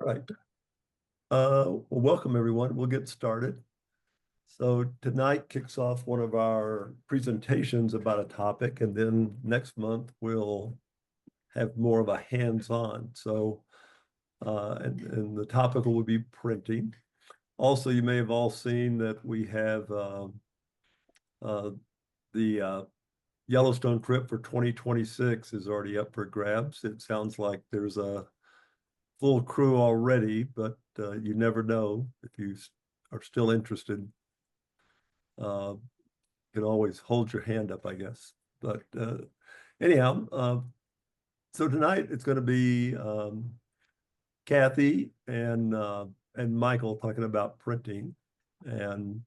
Right. Well, welcome everyone. We'll get started. So tonight kicks off one of our presentations about a topic, and then next month we'll have more of a hands-on. So, and the topic will be printing. Also, you may have all seen that we have the Yellowstone trip for 2026 is already up for grabs. It sounds like there's a full crew already, but you never know if you are still interested. You can always hold your hand up, I guess. But anyhow, so tonight it's going to be Cathy and Michael talking about printing. And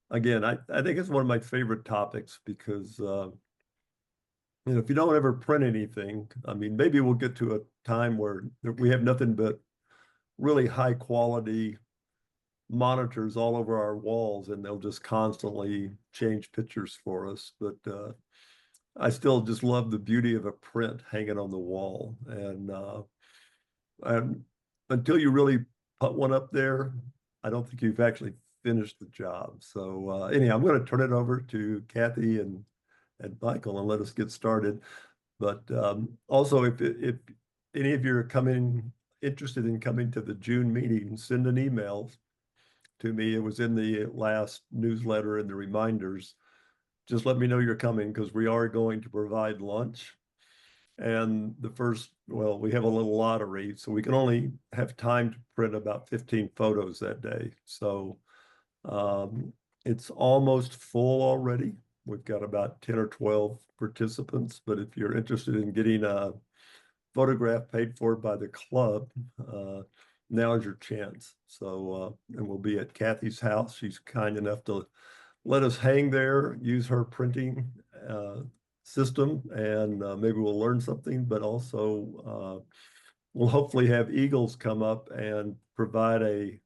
again, I think it's one of my favorite topics because if you don't ever print anything, I mean, maybe we'll get to a time where we have nothing but really high quality monitors all over our walls and they'll just constantly change pictures for us. But I still just love the beauty of a print hanging on the wall. And until you really put one up there, I don't think you've actually finished the job. So anyhow, I'm going to turn it over to Cathy and Michael and let us get started. But also, if any of you are interested in coming to the June meeting, send an email to me. It was in the last newsletter and the reminders. Just let me know you're coming because we are going to provide lunch. And we have a little lottery, so we can only have time to print about 15 photos that day. So it's almost full already. We've got about 10 or 12 participants, but if you're interested in getting a photograph paid for by the club, now's your chance. So, and we'll be at Cathy's house. She's kind enough to let us hang there, use her printing system, and maybe we'll learn something, but also we'll hopefully have Eagles come up and provide a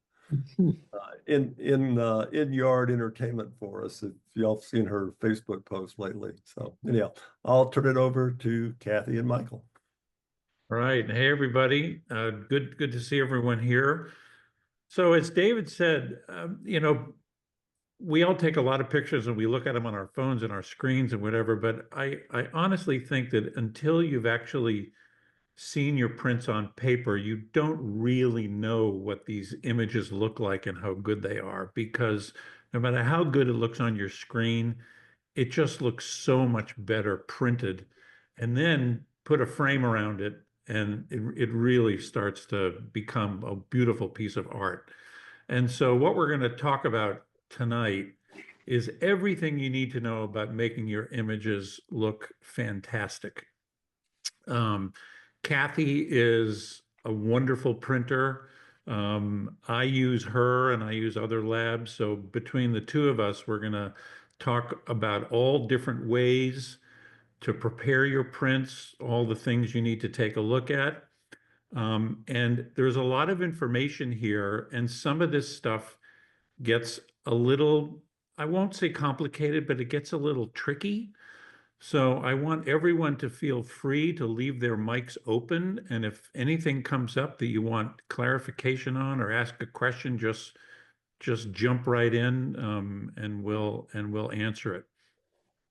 in-yard entertainment for us, if y'all have seen her Facebook post lately. So anyhow, I'll turn it over to Cathy and Michael. All right. Hey, everybody. Good to see everyone here. So as David said, we all take a lot of pictures and we look at them on our phones and our screens and whatever, but I honestly think that until you've actually seen your prints on paper, you don't really know what these images look like and how good they are, because no matter how good it looks on your screen, it just looks so much better printed. And then put a frame around it, and it really starts to become a beautiful piece of art. And so what we're going to talk about tonight is everything you need to know about making your images look fantastic. Cathy is a wonderful printer. I use her and I use other labs. So between the two of us, we're going to talk about all different ways to prepare your prints, all the things you need to take a look at. And there's a lot of information here, and some of this stuff gets a little, I won't say complicated, but it gets a little tricky. So I want everyone to feel free to leave their mics open. And if anything comes up that you want clarification on or ask a question, just jump right in, and we'll answer it.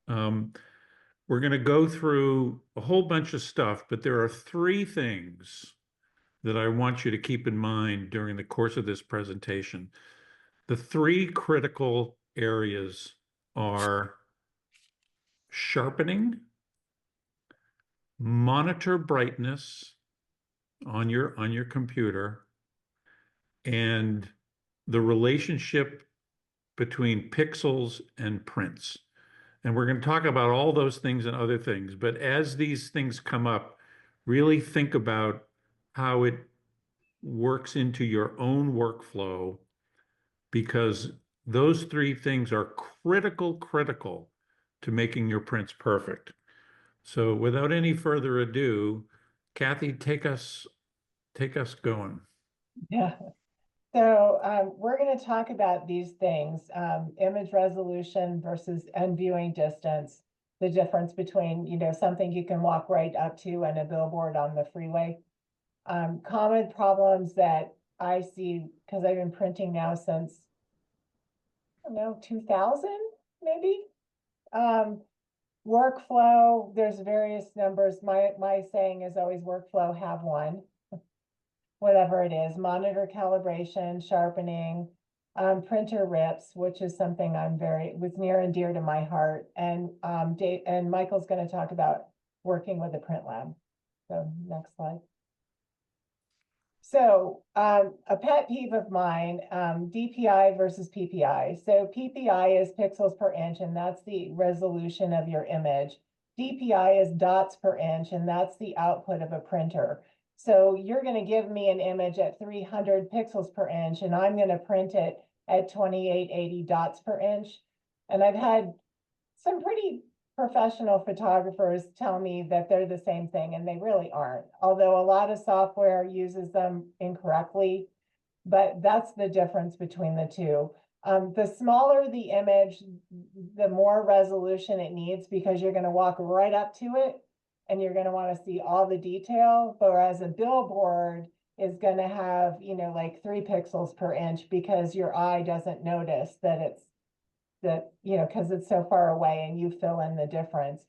We're going to go through a whole bunch of stuff, but there are three things that I want you to keep in mind during the course of this presentation. The three critical areas are sharpening, monitor brightness on your computer, and the relationship between pixels and prints. And we're going to talk about all those things and other things. But as these things come up, really think about how it works into your own workflow, because those three things are critical to making your prints perfect. So without any further ado, Cathy, take us going. Yeah. So we're going to talk about these things, image resolution versus end viewing distance, the difference between, something you can walk right up to and a billboard on the freeway. Common problems that I see, because I've been printing now since, I don't know, 2000, maybe? Workflow, there's various numbers. My saying is always workflow, have one, whatever it is. Monitor calibration, sharpening, printer rips, which is something was near and dear to my heart. And Michael's going to talk about working with a print lab. So next slide. So a pet peeve of mine, DPI versus PPI. So PPI is pixels per inch, and that's the resolution of your image. DPI is dots per inch, and that's the output of a printer. So you're going to give me an image at 300 pixels per inch, and I'm going to print it at 2880 dots per inch. And I've had some pretty professional photographers tell me that they're the same thing, and they really aren't. Although a lot of software uses them incorrectly, but that's the difference between the two. The smaller the image, the more resolution it needs, because you're going to walk right up to it and you're going to want to see all the detail. Whereas a billboard is going to have, like 3 pixels per inch, because your eye doesn't notice that because it's so far away and you fill in the difference.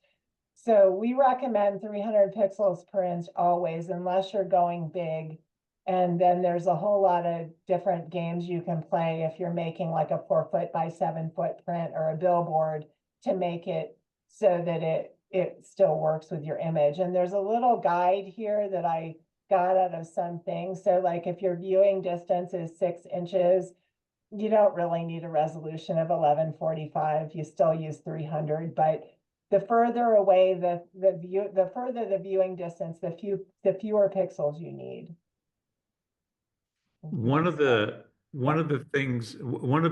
So we recommend 300 pixels per inch always, unless you're going big. And then there's a whole lot of different games you can play if you're making like a 4-foot by 7-foot print or a billboard, to make it so that it still works with your image. And there's a little guide here that I got out of some things. So like if your viewing distance is 6 inches, you don't really need a resolution of 1145. You still use 300, but the further away the further the viewing distance, the fewer pixels you need. One of the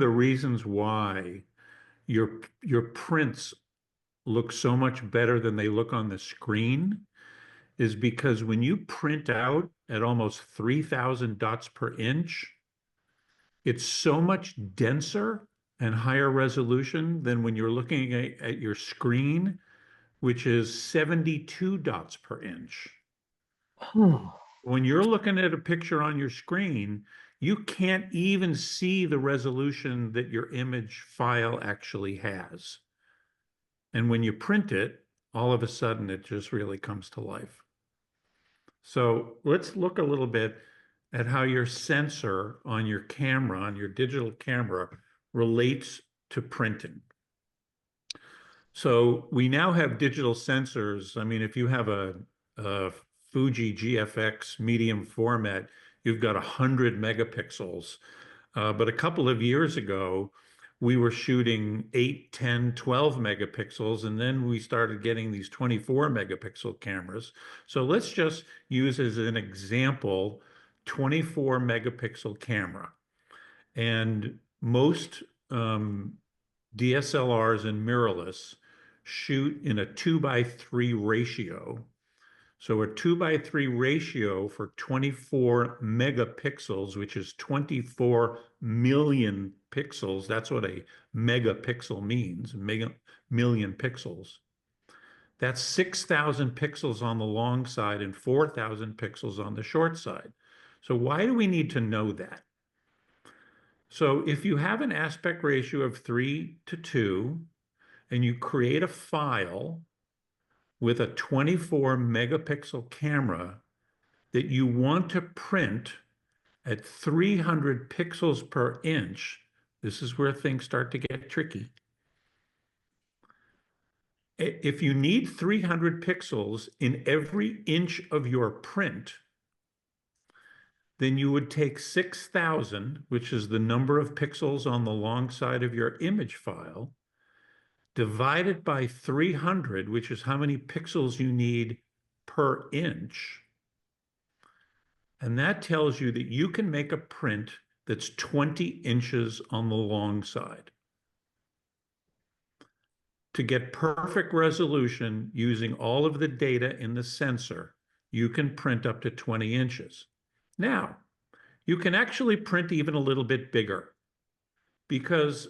reasons why your prints look so much better than they look on the screen is because when you print out at almost 3,000 dots per inch, it's so much denser and higher resolution than when you're looking at your screen, which is 72 dots per inch. When you're looking at a picture on your screen, you can't even see the resolution that your image file actually has. And when you print it, all of a sudden it just really comes to life. So let's look a little bit at how your sensor on your camera, on your digital camera, relates to printing. So we now have digital sensors. I mean, if you have a Fuji GFX medium format, you've got 100 megapixels. But a couple of years ago, we were shooting 8, 10, 12 megapixels, and then we started getting these 24 megapixel cameras. So let's just use as an example 24 megapixel camera. And most DSLRs and mirrorless shoot in a 2:3 ratio. So a 2:3 ratio for 24 megapixels, which is 24 million pixels. That's what a megapixel means, million pixels. That's 6,000 pixels on the long side and 4,000 pixels on the short side. So why do we need to know that? So if you have an aspect ratio of 3:2 and you create a file with a 24 megapixel camera that you want to print at 300 pixels per inch, this is where things start to get tricky. If you need 300 pixels in every inch of your print, then you would take 6,000, which is the number of pixels on the long side of your image file, divided by 300, which is how many pixels you need per inch. And that tells you that you can make a print that's 20 inches on the long side. To get perfect resolution using all of the data in the sensor, you can print up to 20 inches. Now, you can actually print even a little bit bigger, because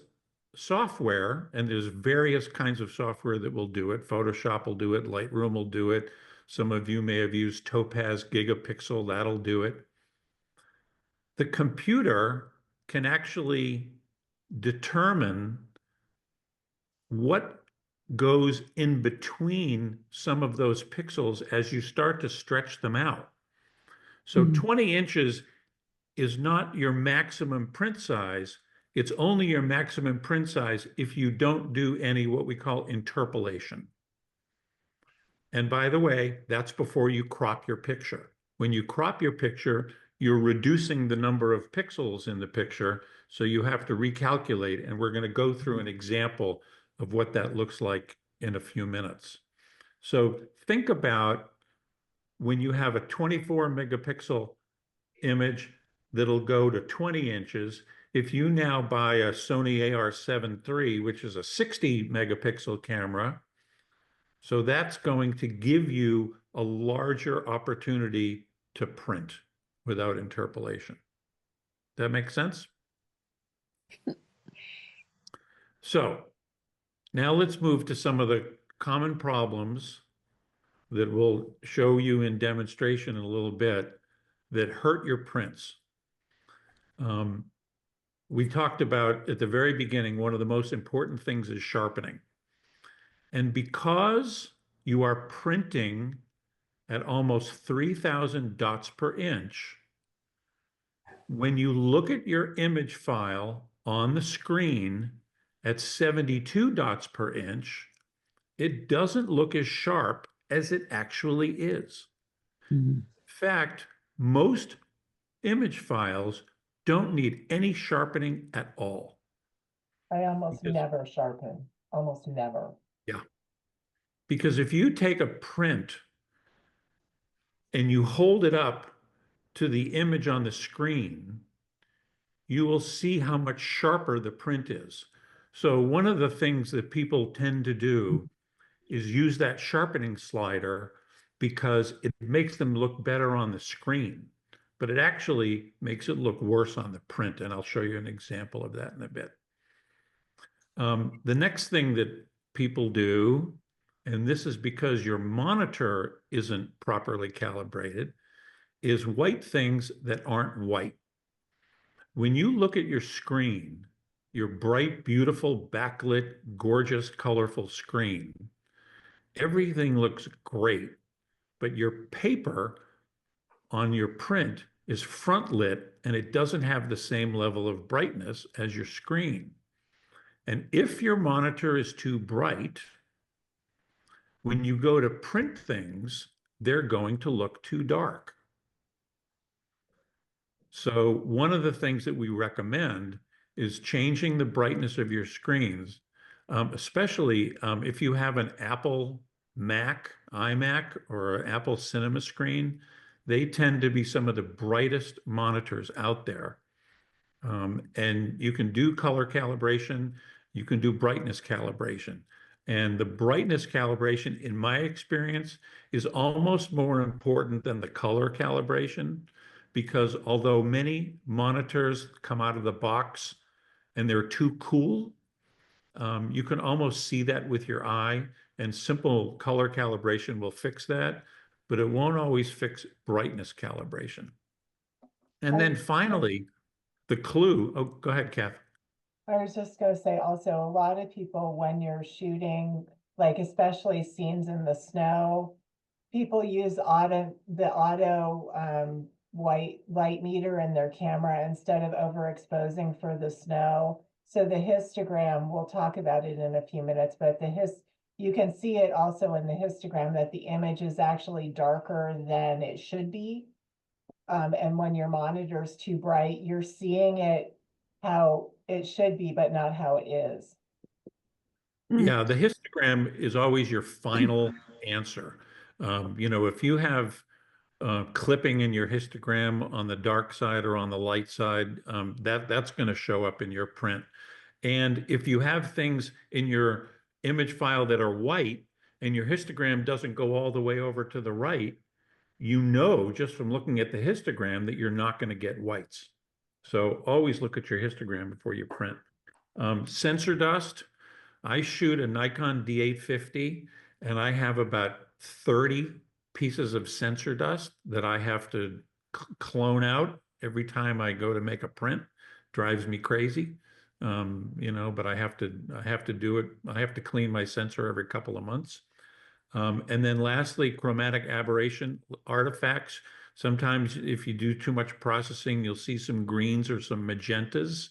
software, and there's various kinds of software that will do it. Photoshop will do it, Lightroom will do it. Some of you may have used Topaz Gigapixel, that'll do it. the computer can actually determine what goes in between some of those pixels as you start to stretch them out. So 20 inches is not your maximum print size. It's only your maximum print size if you don't do any what we call interpolation. And by the way, that's before you crop your picture. When you crop your picture, you're reducing the number of pixels in the picture, so you have to recalculate, and we're going to go through an example of what that looks like in a few minutes. So think about when you have a 24 megapixel image that'll go to 20 inches. If you now buy a Sony AR7 III, which is a 60 megapixel camera, so that's going to give you a larger opportunity to print without interpolation. That makes sense? So now let's move to some of the common problems that we'll show you in demonstration in a little bit that hurt your prints. We talked about at the very beginning, one of the most important things is sharpening. And because you are printing at almost 3,000 dots per inch, when you look at your image file on the screen at 72 dots per inch, it doesn't look as sharp as it actually is. In fact, most image files don't need any sharpening at all. I almost never sharpen, almost never. Yeah. Because if you take a print and you hold it up to the image on the screen, you will see how much sharper the print is. So one of the things that people tend to do is use that sharpening slider because it makes them look better on the screen, but it actually makes it look worse on the print. And I'll show you an example of that in a bit. The next thing that people do, and this is because your monitor isn't properly calibrated, is white things that aren't white. When you look at your screen, your bright, beautiful, backlit, gorgeous, colorful screen, everything looks great, but your paper on your print is front lit and it doesn't have the same level of brightness as your screen. And if your monitor is too bright, when you go to print things, they're going to look too dark. So one of the things that we recommend is changing the brightness of your screens, especially if you have an Apple Mac, iMac, or an Apple Cinema screen. They tend to be some of the brightest monitors out there. And you can do color calibration, you can do brightness calibration. And the brightness calibration, in my experience, is almost more important than the color calibration, because although many monitors come out of the box and they're too cool, you can almost see that with your eye, and simple color calibration will fix that, but it won't always fix brightness calibration. And then finally, the clue. Oh, go ahead, Kath. I was just gonna say also, a lot of people, when you're shooting, like especially scenes in the snow, people use the auto white light meter in their camera instead of overexposing for the snow. So the histogram, we'll talk about it in a few minutes, but you can see it also in the histogram that the image is actually darker than it should be. And when your monitor's too bright, you're seeing it how it should be, but not how it is. Yeah, the histogram is always your final answer. If you have clipping in your histogram on the dark side or on the light side, that's going to show up in your print. And if you have things in your image file that are white and your histogram doesn't go all the way over to the right, you know just from looking at the histogram that you're not going to get whites. So always look at your histogram before you print. Sensor dust. I shoot a Nikon D850 and I have about 30 pieces of sensor dust that I have to clone out every time I go to make a print, drives me crazy. But I have to do it. I have to clean my sensor every couple of months. And then lastly, chromatic aberration artifacts. Sometimes if you do too much processing, you'll see some greens or some magentas,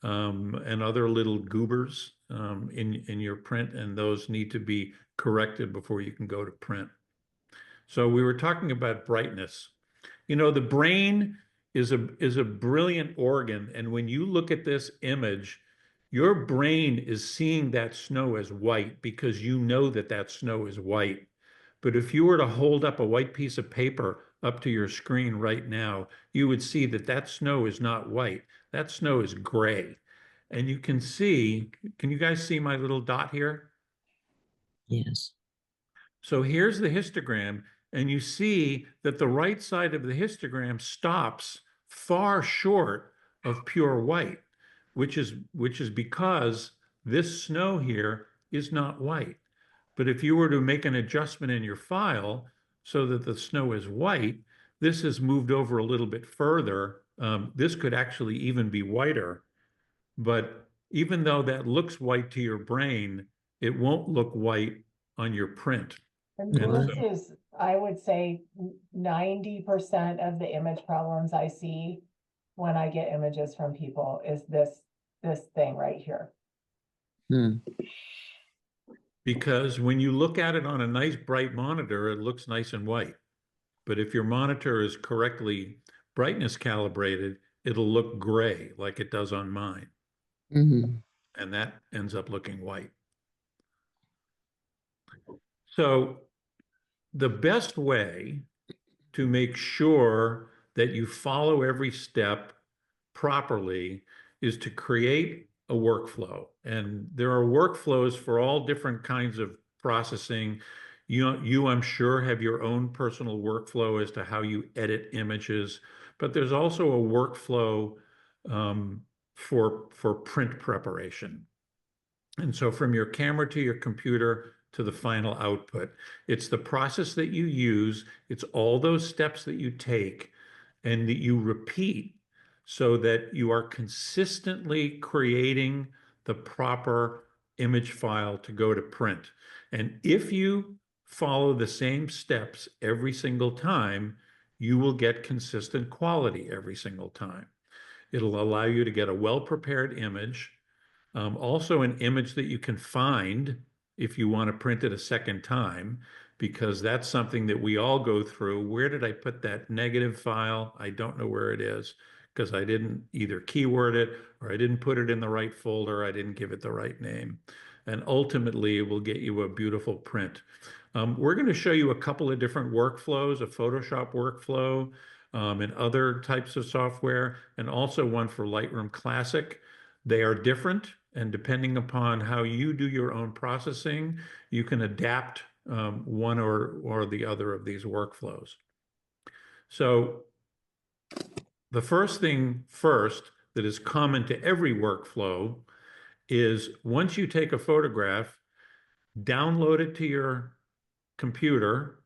and other little goobers, in your print, and those need to be corrected before you can go to print. So we were talking about brightness. The brain is a brilliant organ, and when you look at this image, your brain is seeing that snow as white because you know that that snow is white. But if you were to hold up a white piece of paper up to your screen right now, you would see that that snow is not white. That snow is gray. And you can see, can you guys see my little dot here? Yes. So here's the histogram, and you see that the right side of the histogram stops far short of pure white, which is because this snow here is not white. But if you were to make an adjustment in your file so that the snow is white, this is moved over a little bit further. This could actually even be whiter. But even though that looks white to your brain, it won't look white on your print. And And this so, is, I would say, 90% of the image problems I see when I get images from people is this thing right here. Hmm. because when you look at it on a nice bright monitor, it looks nice and white. But if your monitor is correctly brightness calibrated, it'll look gray like it does on mine. Mm-hmm. And that ends up looking white. So the best way to make sure that you follow every step properly is to create a workflow. And there are workflows for all different kinds of processing. I'm sure, have your own personal workflow as to how you edit images, but there's also a workflow for print preparation. And so from your camera to your computer to the final output, it's the process that you use, it's all those steps that you take and that you repeat so that you are consistently creating the proper image file to go to print. And if you follow the same steps every single time, you will get consistent quality every single time. It'll allow you to get a well-prepared image, also an image that you can find if you want to print it a second time, because that's something that we all go through. Where did I put that negative file? I don't know where it is because I didn't either keyword it or I didn't put it in the right folder. I didn't give it the right name. And ultimately, it will get you a beautiful print. We're going to show you a couple of different workflows, a Photoshop workflow, and other types of software, and also one for Lightroom Classic. They are different, and depending upon how you do your own processing, you can adapt one or the other of these workflows. So the first thing first that is common to every workflow is once you take a photograph, download it to your computer,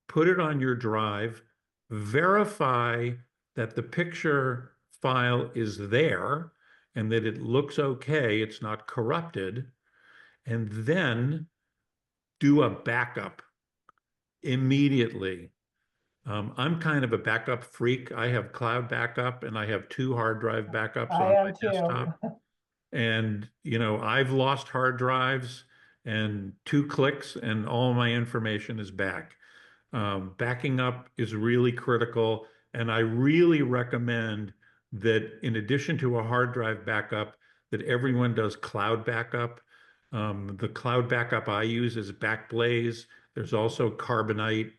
put it on your drive, verify that the picture file is there and that it looks okay, it's not corrupted, and then do a backup immediately. I'm kind of a backup freak. I have cloud backup and I have 2 hard drive backups I on my am too. desktop. And, I've lost hard drives, and 2 clicks and all my information is back. Backing up is really critical. And I really recommend that in addition to a hard drive backup, that everyone does cloud backup. The cloud backup I use is Backblaze. There's also Carbonite.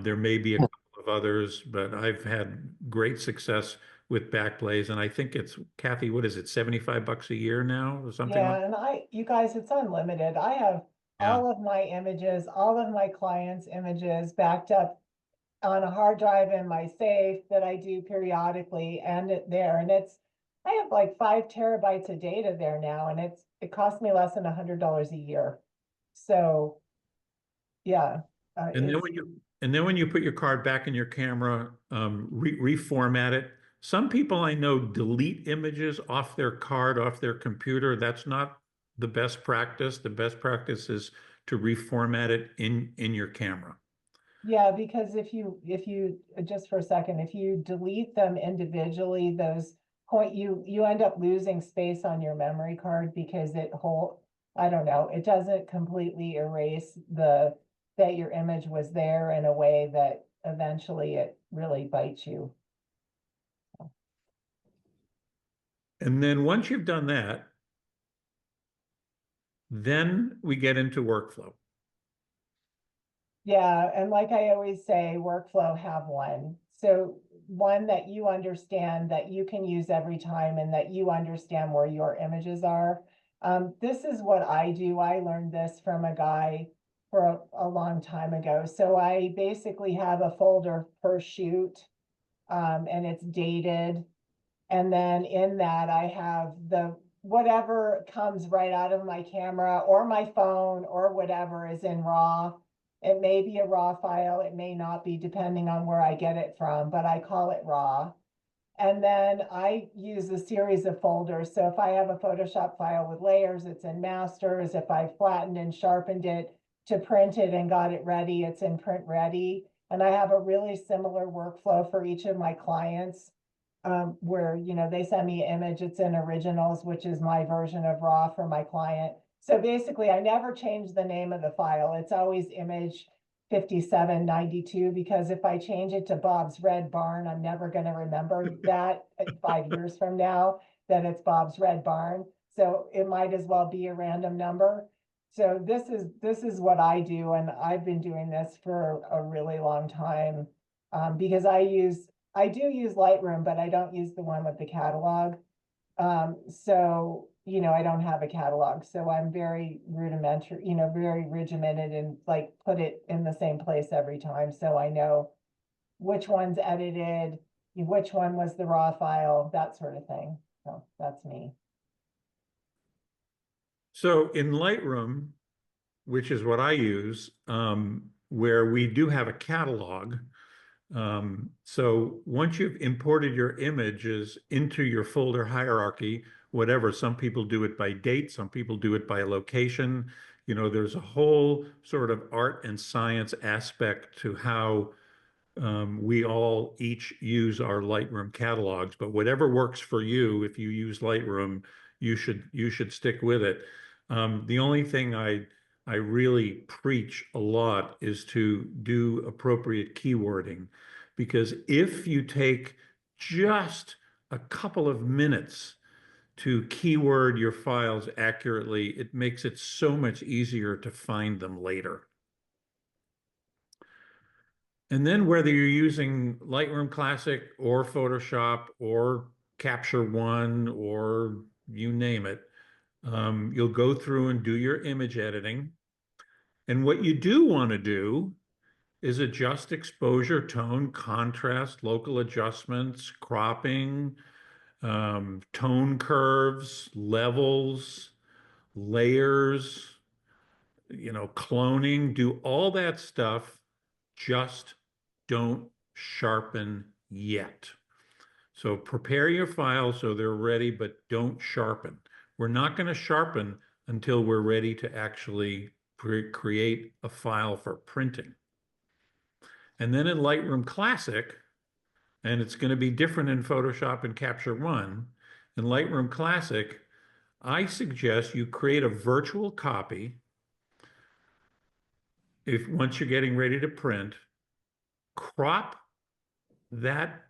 There may be a couple of others, but I've had great success with Backblaze. And I think it's, Cathy, what is it, $75 a year now or something like Yeah, and you guys, it's unlimited. I have Yeah. all of my images, all of my clients' images backed up on a hard drive in my safe that I do periodically and there. And I have like 5 terabytes of data there now, and it costs me less than $100 a year. So yeah. And then when you put your card back in your camera, reformat it Some people I know delete images off their card, off their computer. That's not the best practice. The best practice is to reformat it in your camera. Yeah, because if you, just for a second, if you delete them individually, you end up losing space on your memory card because I don't know, it doesn't completely erase that your image was there in a way that eventually it really bites you. And then once you've done that, then we get into workflow. Yeah, and like I always say, workflow, have one. So one that you understand, that you can use every time, and that you understand where your images are. This is what I do. I learned this from a guy for a long time ago. So I basically have a folder per shoot, and it's dated. And then in that, I have whatever comes right out of my camera or my phone or whatever is in RAW. It may be a RAW file, it may not be, depending on where I get it from, but I call it RAW. And then I use a series of folders. So if I have a Photoshop file with layers, it's in masters. If I flattened and sharpened it to print it and got it ready, it's in print ready. And I have a really similar workflow for each of my clients, where, they send me an image, it's in originals, which is my version of RAW for my client. So basically, I never change the name of the file. It's always image 5792, because if I change it to Bob's Red Barn, I'm never going to remember that 5 years from now, that it's Bob's Red Barn. So it might as well be a random number. So this is what I do, and I've been doing this for a really long time, because I do use Lightroom, but I don't use the one with the catalog. So, I don't have a catalog, so I'm very rudimentary, very regimented, and like put it in the same place every time. So I know which one's edited, which one was the raw file, that sort of thing. So that's me. So in Lightroom, which is what I use, where we do have a catalog. So once you've imported your images into your folder hierarchy, whatever, some people do it by date, some people do it by location. There's a whole sort of art and science aspect to how we all each use our Lightroom catalogs, but whatever works for you, if you use Lightroom, you should stick with it. The only thing I really preach a lot is to do appropriate keywording, because if you take just a couple of minutes to keyword your files accurately, it makes it so much easier to find them later. And then whether you're using Lightroom Classic or Photoshop or Capture One or you name it, you'll go through and do your image editing. And what you do want to do is adjust exposure, tone, contrast, local adjustments, cropping, tone curves, levels, layers, cloning, do all that stuff. Just don't sharpen yet. So prepare your files so they're ready, but don't sharpen. We're not going to sharpen until we're ready to actually create a file for printing. And then in Lightroom Classic, and it's going to be different in Photoshop and Capture One, in Lightroom Classic, I suggest you create a virtual copy once you're getting ready to print, crop that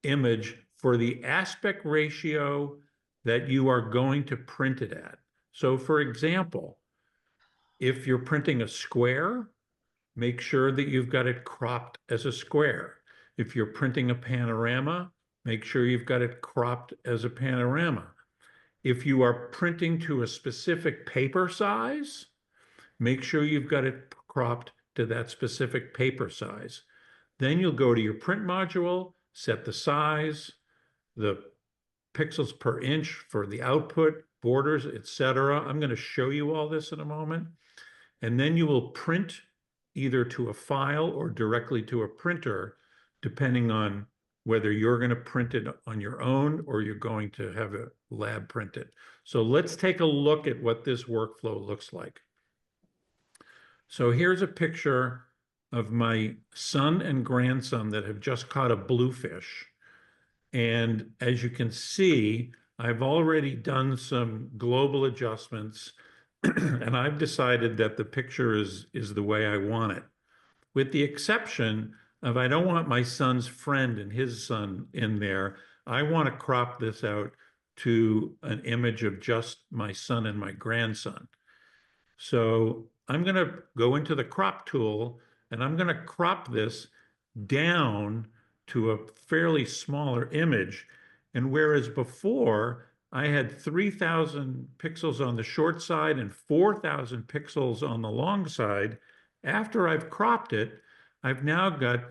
image for the aspect ratio that you are going to print it at. So for example, if you're printing a square, make sure that you've got it cropped as a square. If you're printing a panorama, make sure you've got it cropped as a panorama. If you are printing to a specific paper size, make sure you've got it cropped to that specific paper size. Then you'll go to your print module, set the size, the pixels per inch for the output, borders, etc. I'm going to show you all this in a moment. And then you will print either to a file or directly to a printer, depending on whether you're going to print it on your own or you're going to have a lab print it. So let's take a look at what this workflow looks like. So here's a picture of my son and grandson that have just caught a bluefish. And as you can see, I've already done some global adjustments and I've decided that the picture is the way I want it, with the exception of I don't want my son's friend and his son in there. I want to crop this out to an image of just my son and my grandson. So I'm going to go into the crop tool and I'm going to crop this down to a fairly smaller image. And whereas before I had 3,000 pixels on the short side and 4,000 pixels on the long side, after I've cropped it, I've now got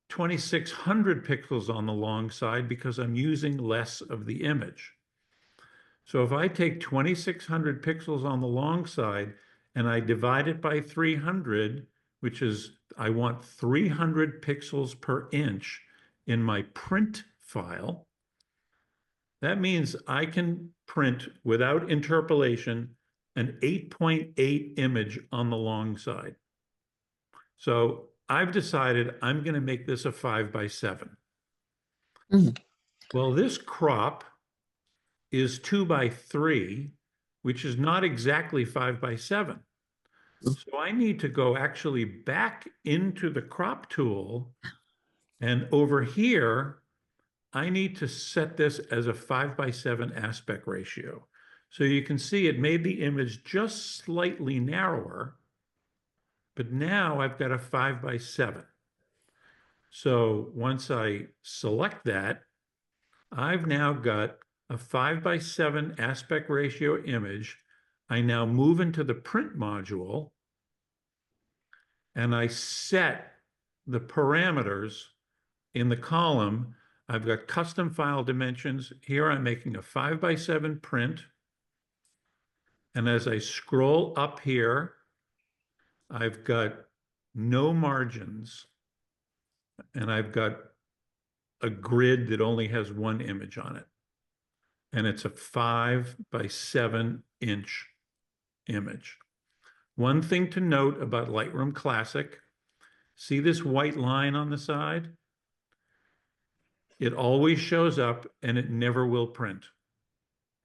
2,600 pixels on the long side because I'm using less of the image. So if I take 2,600 pixels on the long side and I divide it by 300, which is, I want 300 pixels per inch in my print file, that means I can print without interpolation an 8.8 image on the long side. So I've decided I'm going to make this a 5x7. Mhm. Well, this crop is 2x3, which is not exactly 5x7. So I need to go actually back into the crop tool, and over here, I need to set this as a 5x7 aspect ratio. So you can see it made the image just slightly narrower, but now I've got a 5x7. So once I select that, I've now got a 5x7 aspect ratio image. I now move into the print module and I set the parameters in the column. I've got custom file dimensions. Here I'm making a 5x7 print. And as I scroll up here, I've got no margins and I've got a grid that only has one image on it. And it's a 5x7 inch image. One thing to note about Lightroom Classic, see this white line on the side? It always shows up and it never will print.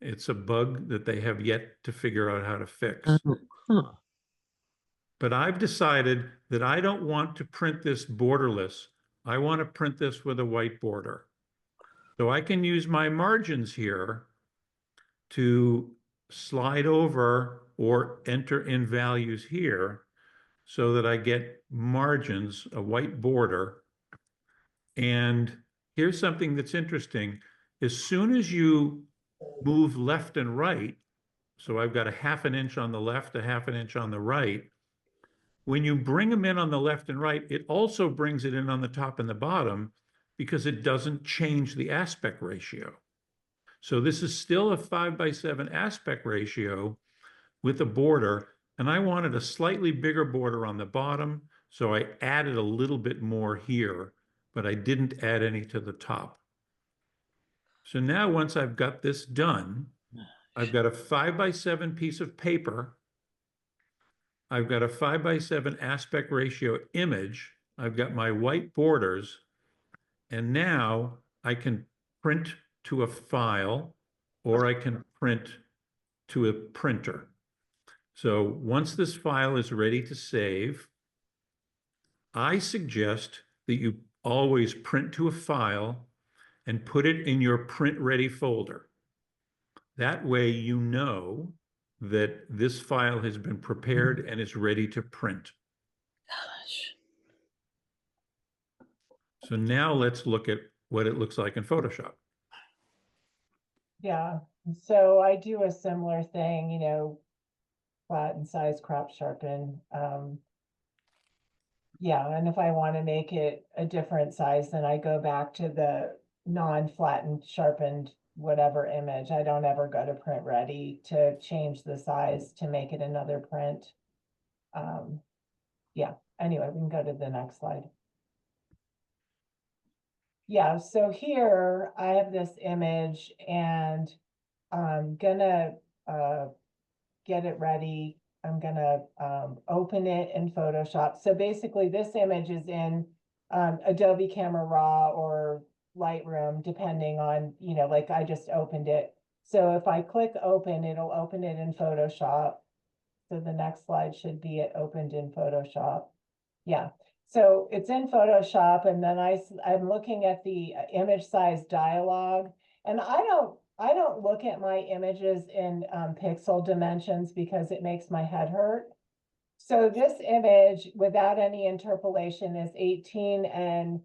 It's a bug that they have yet to figure out how to fix. Oh, huh. But I've decided that I don't want to print this borderless. I want to print this with a white border. So I can use my margins here to slide over or enter in values here so that I get margins, a white border. And here's something that's interesting. As soon as you move left and right, so I've got a 1/2 inch on the left, a 1/2 inch on the right. When you bring them in on the left and right, it also brings it in on the top and the bottom because it doesn't change the aspect ratio. So this is still a 5x7 aspect ratio with a border, and I wanted a slightly bigger border on the bottom, so I added a little bit more here, but I didn't add any to the top. So now once I've got this done, I've got a 5x7 piece of paper. I've got a 5x7 aspect ratio image. I've got my white borders, and now I can print to a file or I can print to a printer. So once this file is ready to save, I suggest that you always print to a file and put it in your print ready folder. That way you know that this file has been prepared and is ready to print. Gosh. So now let's look at what it looks like in Photoshop. Yeah, so I do a similar thing, you know, flatten, size, crop, sharpen. Yeah, and if I want to make it a different size, then I go back to the non-flattened, sharpened, whatever image. I don't ever go to print ready to change the size to make it another print. Yeah, anyway, we can go to the next slide. Yeah, so here I have this image and I'm gonna get it ready. I'm gonna open it in Photoshop. So basically this image is in Adobe Camera Raw or Lightroom, depending on, like I just opened it. So if I click open, it'll open it in Photoshop. So the next slide should be it opened in Photoshop. Yeah, so it's in Photoshop and then I'm looking at the image size dialog. And I don't look at my images in pixel dimensions because it makes my head hurt. So this image without any interpolation is 18 and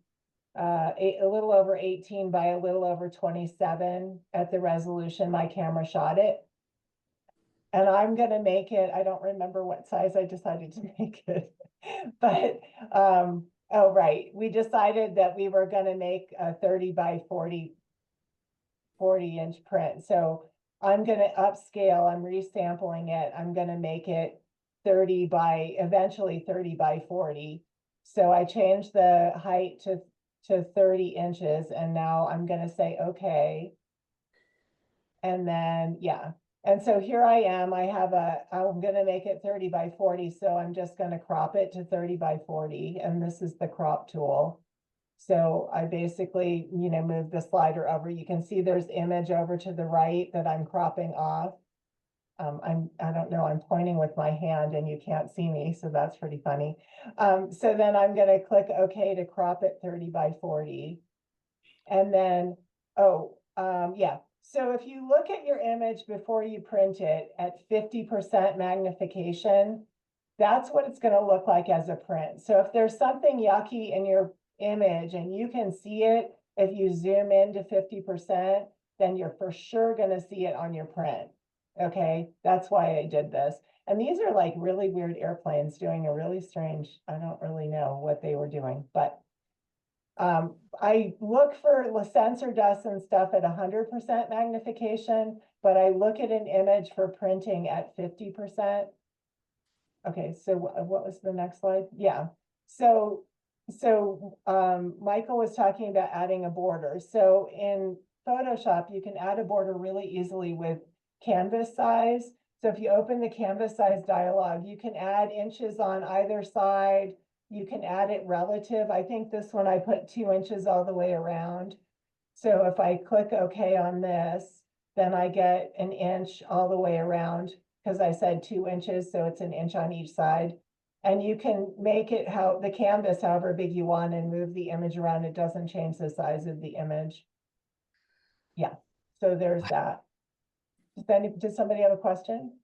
a little over 18 by a little over 27 at the resolution my camera shot it. And I'm gonna make it, I don't remember what size I decided to make it. But, oh, right, we decided that we were gonna make a 30 by 40-inch print. So I'm gonna upscale, I'm resampling it. I'm gonna make it eventually 30 by 40. So I changed the height to 30 inches and now I'm gonna say, okay. And then, yeah. And so here I am, I'm gonna make it 30 by 40. So I'm just gonna crop it to 30 by 40. And this is the crop tool. So I basically, move the slider over. You can see there's image over to the right that I'm cropping off. I don't know, I'm pointing with my hand and you can't see me, so that's pretty funny. So then I'm gonna click OK to crop it 30 by 40. And then, yeah. So if you look at your image before you print it at 50% magnification, that's what it's going to look like as a print. So if there's something yucky in your image and you can see it, if you zoom in to 50%, then you're for sure going to see it on your print. Okay, that's why I did this. And these are like really weird airplanes doing a really strange, I don't really know what they were doing, but I look for sensor dust and stuff at 100% magnification, but I look at an image for printing at 50%. Okay, so what was the next slide? Yeah. So Michael was talking about adding a border. So in Photoshop, you can add a border really easily with canvas size. So if you open the canvas size dialog, you can add inches on either side. You can add it relative. I think this one I put 2 inches all the way around. So if I click OK on this, then I get an inch all the way around because I said 2 inches, so it's an inch on each side. And you can make it the canvas however big you want and move the image around. It doesn't change the size of the image. Yeah, so there's that. Did somebody have a question?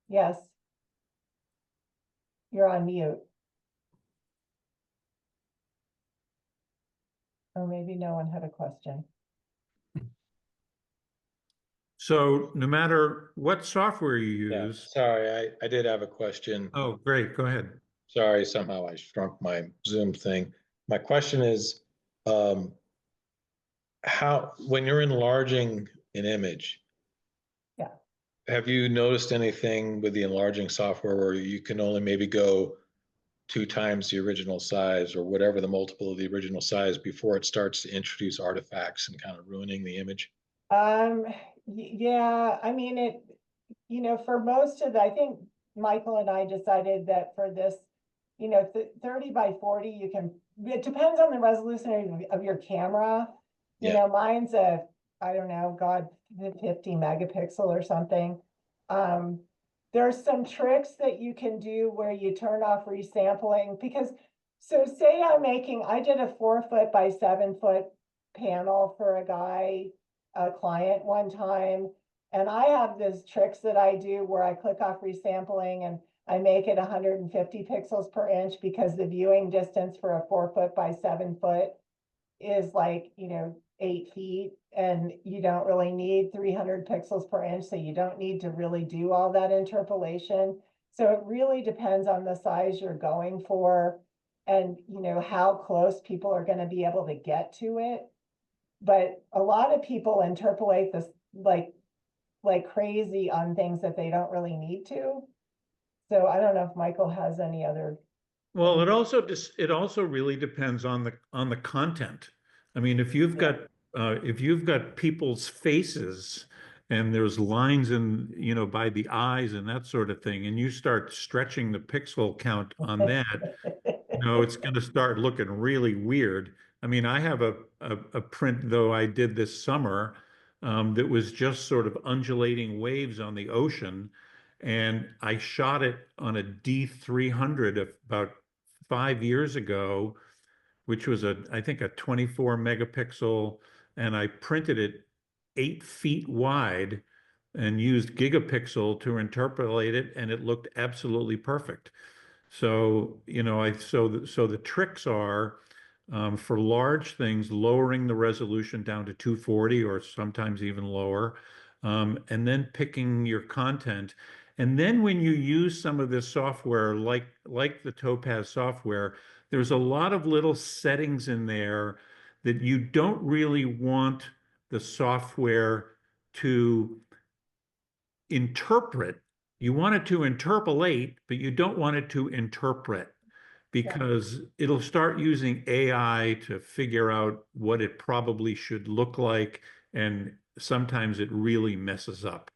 Yes. You're on mute. Or maybe no one had a question. So no matter what software you Yeah, use. sorry, I did have a question. Oh, great. Go ahead. Sorry, somehow I shrunk my Zoom thing. My question is, when you're enlarging an image, Yeah. have you noticed anything with the enlarging software where you can only maybe go 2 times the original size or whatever the multiple of the original size before it starts to introduce artifacts and kind of ruining the image? Yeah, I mean, for most of I think Michael and I decided that for this, 30 by 40, it depends on the resolution of your camera. Yeah. Mine's I don't know, God, 50 megapixel or something. There's some tricks that you can do where you turn off resampling because, so say I did a 4-foot by 7-foot panel for a client one time. And I have these tricks that I do where I click off resampling and I make it 150 pixels per inch because the viewing distance for a 4-foot by 7-foot is like, 8 feet and you don't really need 300 pixels per inch. So you don't need to really do all that interpolation. So it really depends on the size you're going for and, how close people are going to be able to get to it. But a lot of people interpolate this like crazy on things that they don't really need to. So I don't know if Michael has any other. Well, it also really depends on the content. I mean, if you've got people's faces and there's lines in, by the eyes and that sort of thing, and you start stretching the pixel count on that, it's going to start looking really weird. I mean, I have a print though I did this summer that was just sort of undulating waves on the ocean, and I shot it on a D300 about 5 years ago, which was I think a 24 megapixel, and I printed it 8 feet wide and used gigapixel to interpolate it, and it looked absolutely perfect. So, so the tricks are for large things, lowering the resolution down to 240 or sometimes even lower, and then picking your content. And then when you use some of this software, like the Topaz software, there's a lot of little settings in there that you don't really want the software to interpret. You want it to interpolate, but you don't want it to interpret, because it'll start using AI to figure out what it probably should look like, and sometimes it really messes up.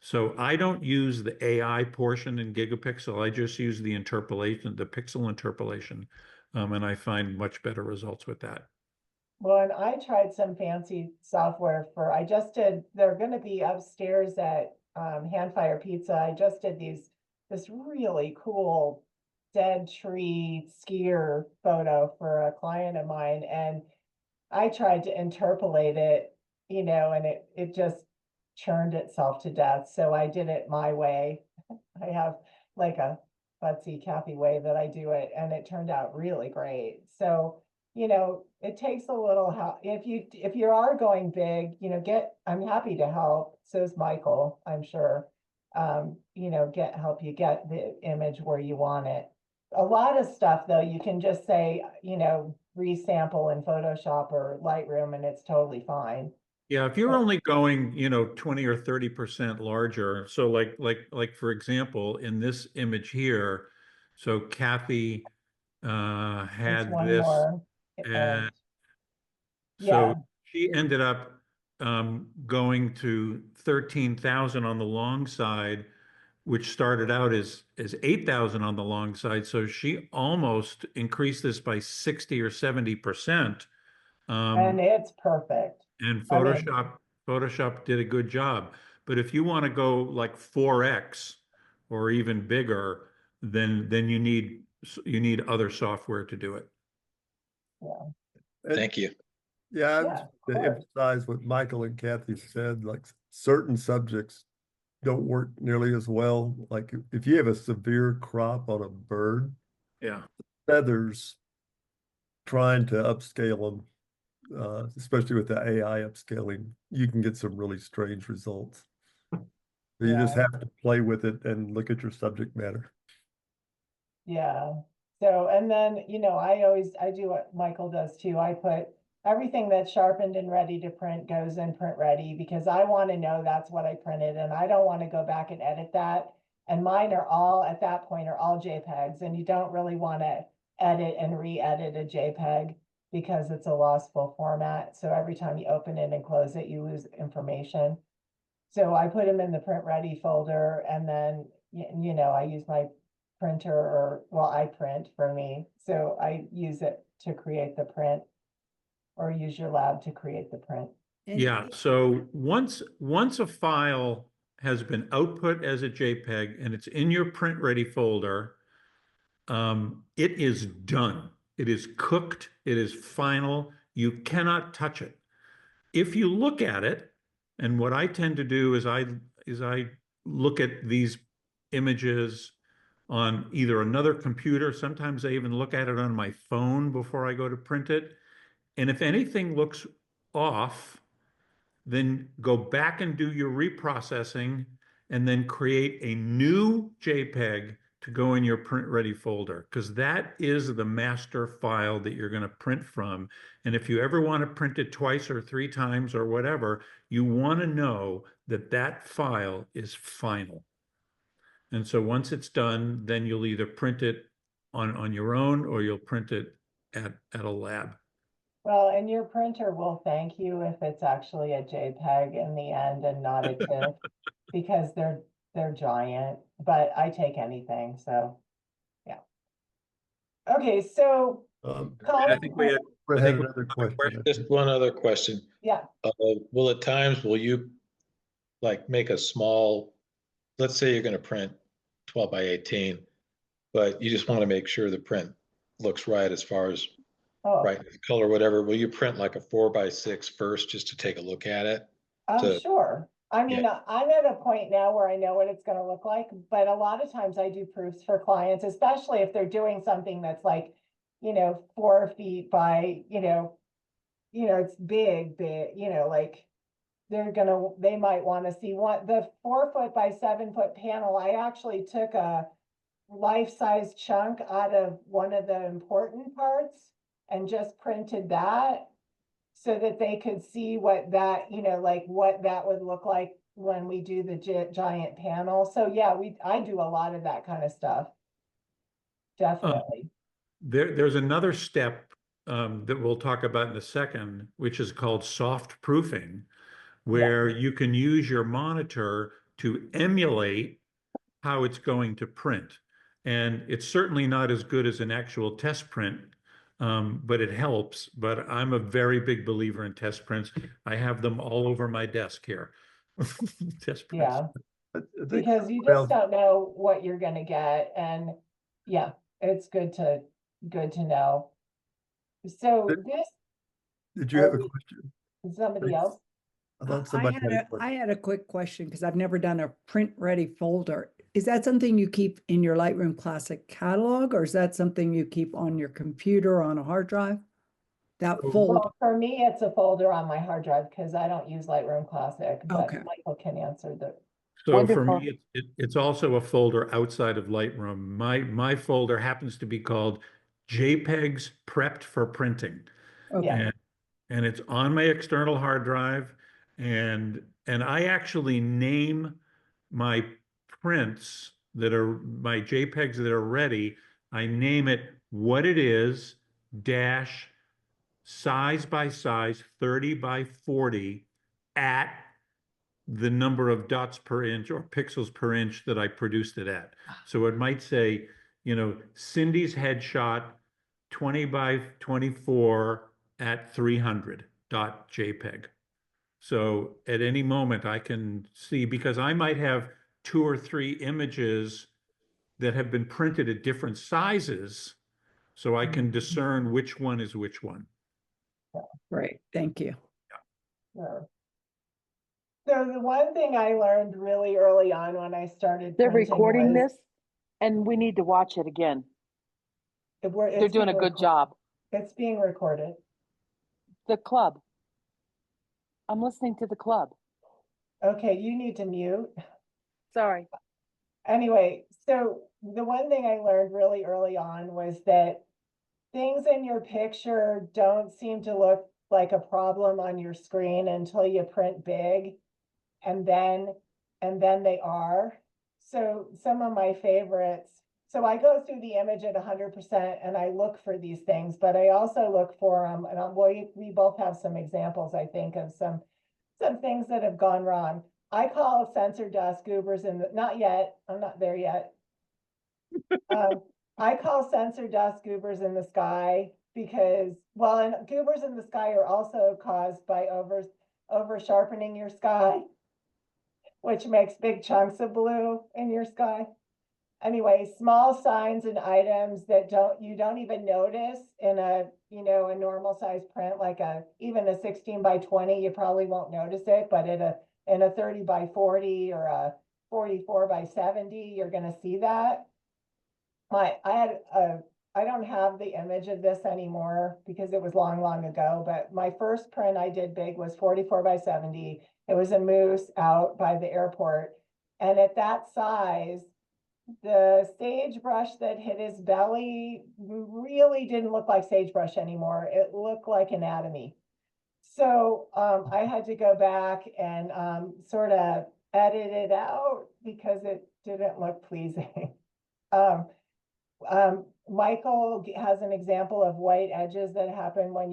So I don't use the AI portion in gigapixel. I just use the interpolation, the pixel interpolation, and I find much better results with that. Well, and I tried some fancy software I just did, they're gonna be upstairs at Hand Fire Pizza. I just did this really cool dead tree skier photo for a client of mine, and I tried to interpolate it, and it just churned itself to death. So I did it my way. I have like a fussy Cathy way that I do it, and it turned out really great. So, it takes a little help. If you are going big, I'm happy to help. So is Michael, I'm sure. Help you get the image where you want it. A lot of stuff though, you can just say, resample in Photoshop or Lightroom and it's totally fine. Yeah, if you're only going, 20 or 30% larger, so like for example, in this image here, so Cathy It's had one this, more. and so Yeah, she ended up going to 13,000 on the long side, which started out as 8,000 on the long side. So she almost increased this by 60 or 70%. and it's perfect. And I mean, Photoshop did a good job. But if you want to go like 4x or even bigger, then you need other software to do it. yeah, And Thank you. yeah, I yeah, would of course. emphasize what Michael and Kathy said, like certain subjects don't work nearly as well. Like if you have a severe crop on a bird, Yeah. feathers, trying to upscale them, especially with the AI upscaling, you can get some really strange results. So you just Yeah. have to play with it and look at your subject matter. Yeah. So, and then, I do what Michael does too. I put everything that's sharpened and ready to print goes in print ready because I want to know that's what I printed and I don't want to go back and edit that. And mine are all, at that point, are all JPEGs, and you don't really want to edit and re-edit a JPEG because it's a lossful format. So every time you open it and close it, you lose information. So I put them in the print ready folder, and then, I use my printer, I print for me. So I use it to create the print, or use your lab to create the print. Yeah. So once a file has been output as a JPEG and it's in your print ready folder, it is done. It is cooked. It is final. You cannot touch it. If you look at it, and what I tend to do is I look at these images on either another computer. Sometimes I even look at it on my phone before I go to print it. And if anything looks off, then go back and do your reprocessing and then create a new JPEG to go in your print ready folder, because that is the master file that you're going to print from. And if you ever want to print it twice or three times or whatever, you want to know that that file is final. And so once it's done, then you'll either print it on your own or you'll print it at a lab. Well, and your printer will thank you if it's actually a JPEG in the end and not a TIFF, because they're giant, but I take anything, so, yeah. Okay, so I think we had, Brett I had think we another have another question. Just one other question. yeah, Will at times, will you like make a small, let's say you're gonna print 12 by 18, but you just want to make sure the print looks right as far as oh, right color, whatever. Will you print like a 4 by 6 first just to take a look at it? To, sure. I mean, Yeah. I'm at a point now where I know what it's gonna look like, but a lot of times I do proofs for clients, especially if they're doing something that's like, 4 feet by, it's big, like they might want to see the 4 foot by 7 foot panel. I actually took a life-size chunk out of one of the important parts and just printed that so that they could see what that, like what that would look like when we do the giant panel. So yeah, I do a lot of that kind of stuff. Definitely. there's another step that we'll talk about in a second, which is called soft proofing, where you can use your monitor to emulate how it's going to print. And it's certainly not as good as an actual test print, but it helps. But I'm a very big believer in test prints. I have them all over my desk here. Test prints. Yeah, I think because you someone just else- don't know what you're gonna get, and yeah, it's good to know. So this, Did you have a are question? somebody else? I thought I somebody had had a a, I question. had a quick question because I've never done a print ready folder. Is that something you keep in your Lightroom Classic catalog, or is that something you keep on your computer on a hard drive? That So- folder. Well, for me, it's a folder on my hard drive because I don't use Lightroom Classic, but Okay. Michael can answer the. So for Wonderful. me, it's also a folder outside of Lightroom. My folder happens to be called JPEGs prepped for printing. Okay. And and it's on my external hard drive. And I actually name my prints that are my JPEGs that are ready. I name it what it is, dash size by size, 30 by 40 at the number of dots per inch or pixels per inch that I produced it at. So it might say, Cindy's headshot 20 by 24 at 300 dot JPEG. So at any moment I can see, because I might have 2 or 3 images that have been printed at different sizes, so I can discern which one is which one. Great. Thank you. Sure. So the one thing I learned really early on when I started They're printing recording was this and we need to watch it again. They're it's doing a being good job. It's being recorded. The club. I'm listening to the club. Okay, you need to mute. Sorry. Anyway, so the one thing I learned really early on was that things in your picture don't seem to look like a problem on your screen until you print big, and then they are. So some of my favorites. So I go through the image at 100% and I look for these things, but I also look for them. And we both have some examples, I think, of some things that have gone wrong. I call sensor dust goobers not yet. I'm not there yet. I call sensor dust goobers in the sky because, well, and goobers in the sky are also caused by over sharpening your sky, which makes big chunks of blue in your sky. Anyway, small signs and items that you don't even notice in a normal size print, like even a 16 by 20, you probably won't notice it, but in a 30 by 40 or a 44 by 70, you're gonna see that. I don't have the image of this anymore because it was long ago, but my first print I did big was 44 by 70. It was a moose out by the airport. And at that size, the sagebrush that hit his belly really didn't look like sagebrush anymore. It looked like anatomy. So I had to go back and sort of edit it out because it didn't look pleasing. Michael has an example of white edges that happen when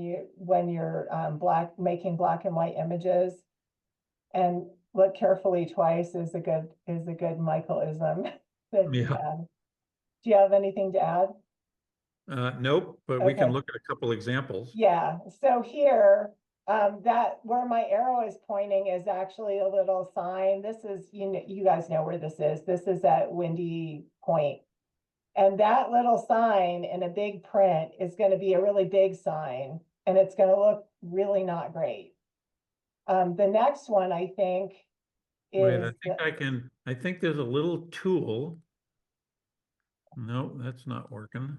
you're making black and white images. And look carefully twice is a good Michaelism that he Yeah. had. Do you have anything to add? Nope, but we can Okay. look at a couple examples. Yeah, so here, that where my arrow is pointing is actually a little sign. This is, you guys know where this is. This is at Windy Point. And that little sign in a big print is going to be a really big sign, and it's going to look really not great. The next one, I think, Wait, is I think there's a little tool. No, that's not working.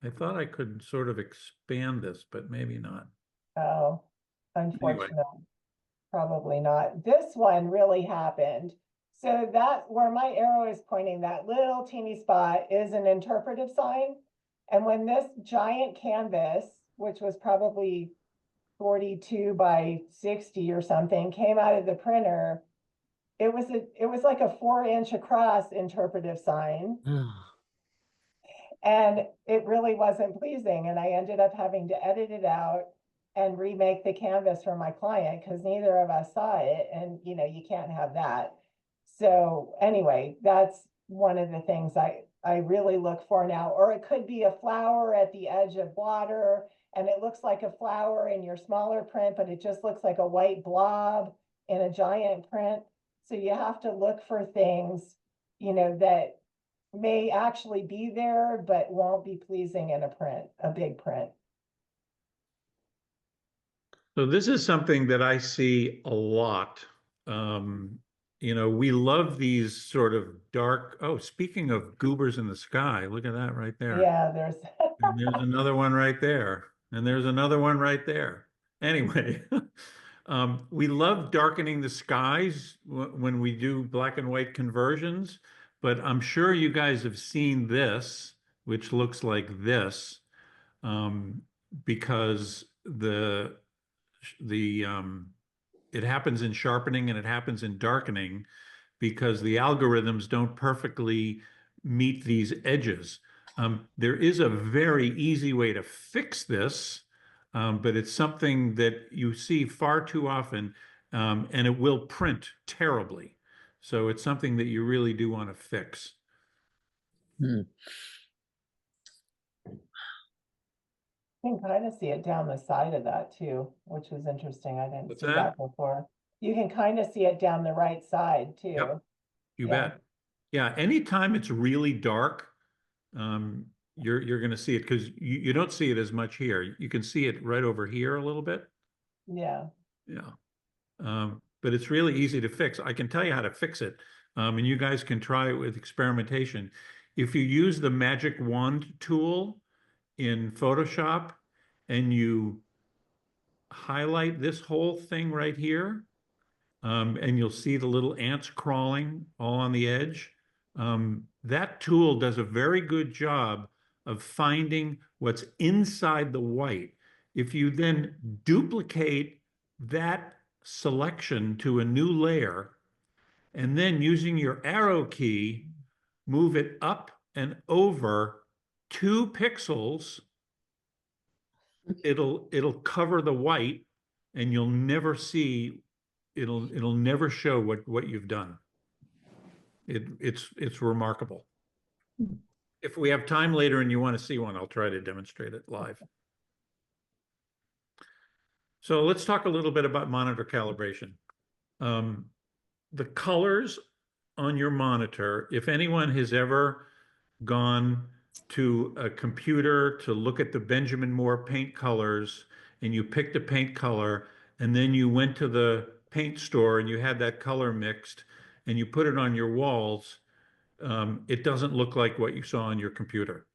I thought I could sort of expand this, but maybe not. oh, Anyway, unfortunate. Probably not. This one really happened. So that where my arrow is pointing, that little teeny spot is an interpretive sign. And when this giant canvas, which was probably 42 by 60 or something, came out of the printer, it was like a 4-inch across interpretive sign. And it really wasn't pleasing. And I ended up having to edit it out and remake the canvas for my client because neither of us saw it. And, you can't have that. So anyway, that's one of the things I really look for now. Or it could be a flower at the edge of water and it looks like a flower in your smaller print, but it just looks like a white blob in a giant print. So you have to look for things, that may actually be there, but won't be pleasing in a big print. so this is something that I see a lot. We love these sort of dark. Oh, speaking of goobers in the sky, look at that right there. Yeah, there's, And there's another one right there. And there's another one right there. Anyway, we love darkening the skies when we do black and white conversions, but I'm sure you guys have seen this, which looks like this, because it happens in sharpening and it happens in darkening because the algorithms don't perfectly meet these edges. There is a very easy way to fix this, but it's something that you see far too often, and it will print terribly. So it's something that you really do want to fix. you can kind of see it down the side of that too, which was interesting. I didn't What's see that? that before. You can kind of see it down the right side too. Yep. You Yeah. bet. Yeah, anytime it's really dark, you're going to see it because you don't see it as much here. You can see it right over here a little bit. Yeah. Yeah. But it's really easy to fix. I can tell you how to fix it. And you guys can try it with experimentation. If you use the magic wand tool in Photoshop and you highlight this whole thing right here, and you'll see the little ants crawling all on the edge. That tool does a very good job of finding what's inside the white. If you then duplicate that selection to a new layer, and then using your arrow key, move it up and over 2 pixels, it'll cover the white and you'll never see it'll never show what you've done. It's remarkable. If we have time later and you want to see one, I'll try to demonstrate it live. So let's talk a little bit about monitor calibration. The colors on your monitor, if anyone has ever gone to a computer to look at the Benjamin Moore paint colors and you picked a paint color and then you went to the paint store and you had that color mixed and you put it on your walls, it doesn't look like what you saw on your computer.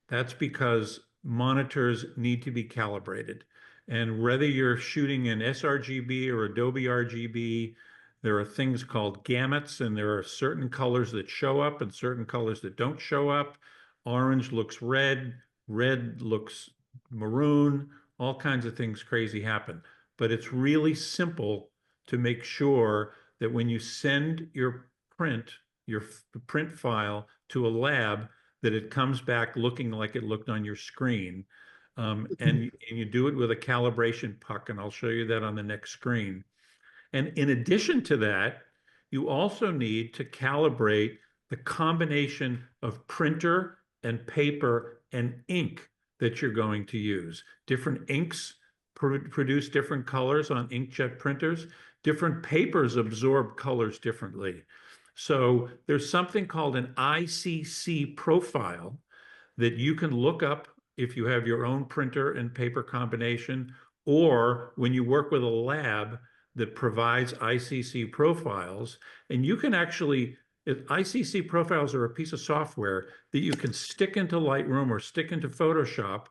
That's because monitors need to be calibrated. And whether you're shooting in sRGB or Adobe RGB, there are things called gamuts, and there are certain colors that show up and certain colors that don't show up. Orange looks red, red looks maroon, all kinds of things crazy happen. But it's really simple to make sure that when you send your print file to a lab, that it comes back looking like it looked on your screen. And you do it with a calibration puck, and I'll show you that on the next screen. And in addition to that, you also need to calibrate the combination of printer and paper and ink that you're going to use. Different inks produce different colors on inkjet printers. Different papers absorb colors differently. So there's something called an ICC profile that you can look up if you have your own printer and paper combination, or when you work with a lab that provides ICC profiles. And you can actually, ICC profiles are a piece of software that you can stick into Lightroom or stick into Photoshop.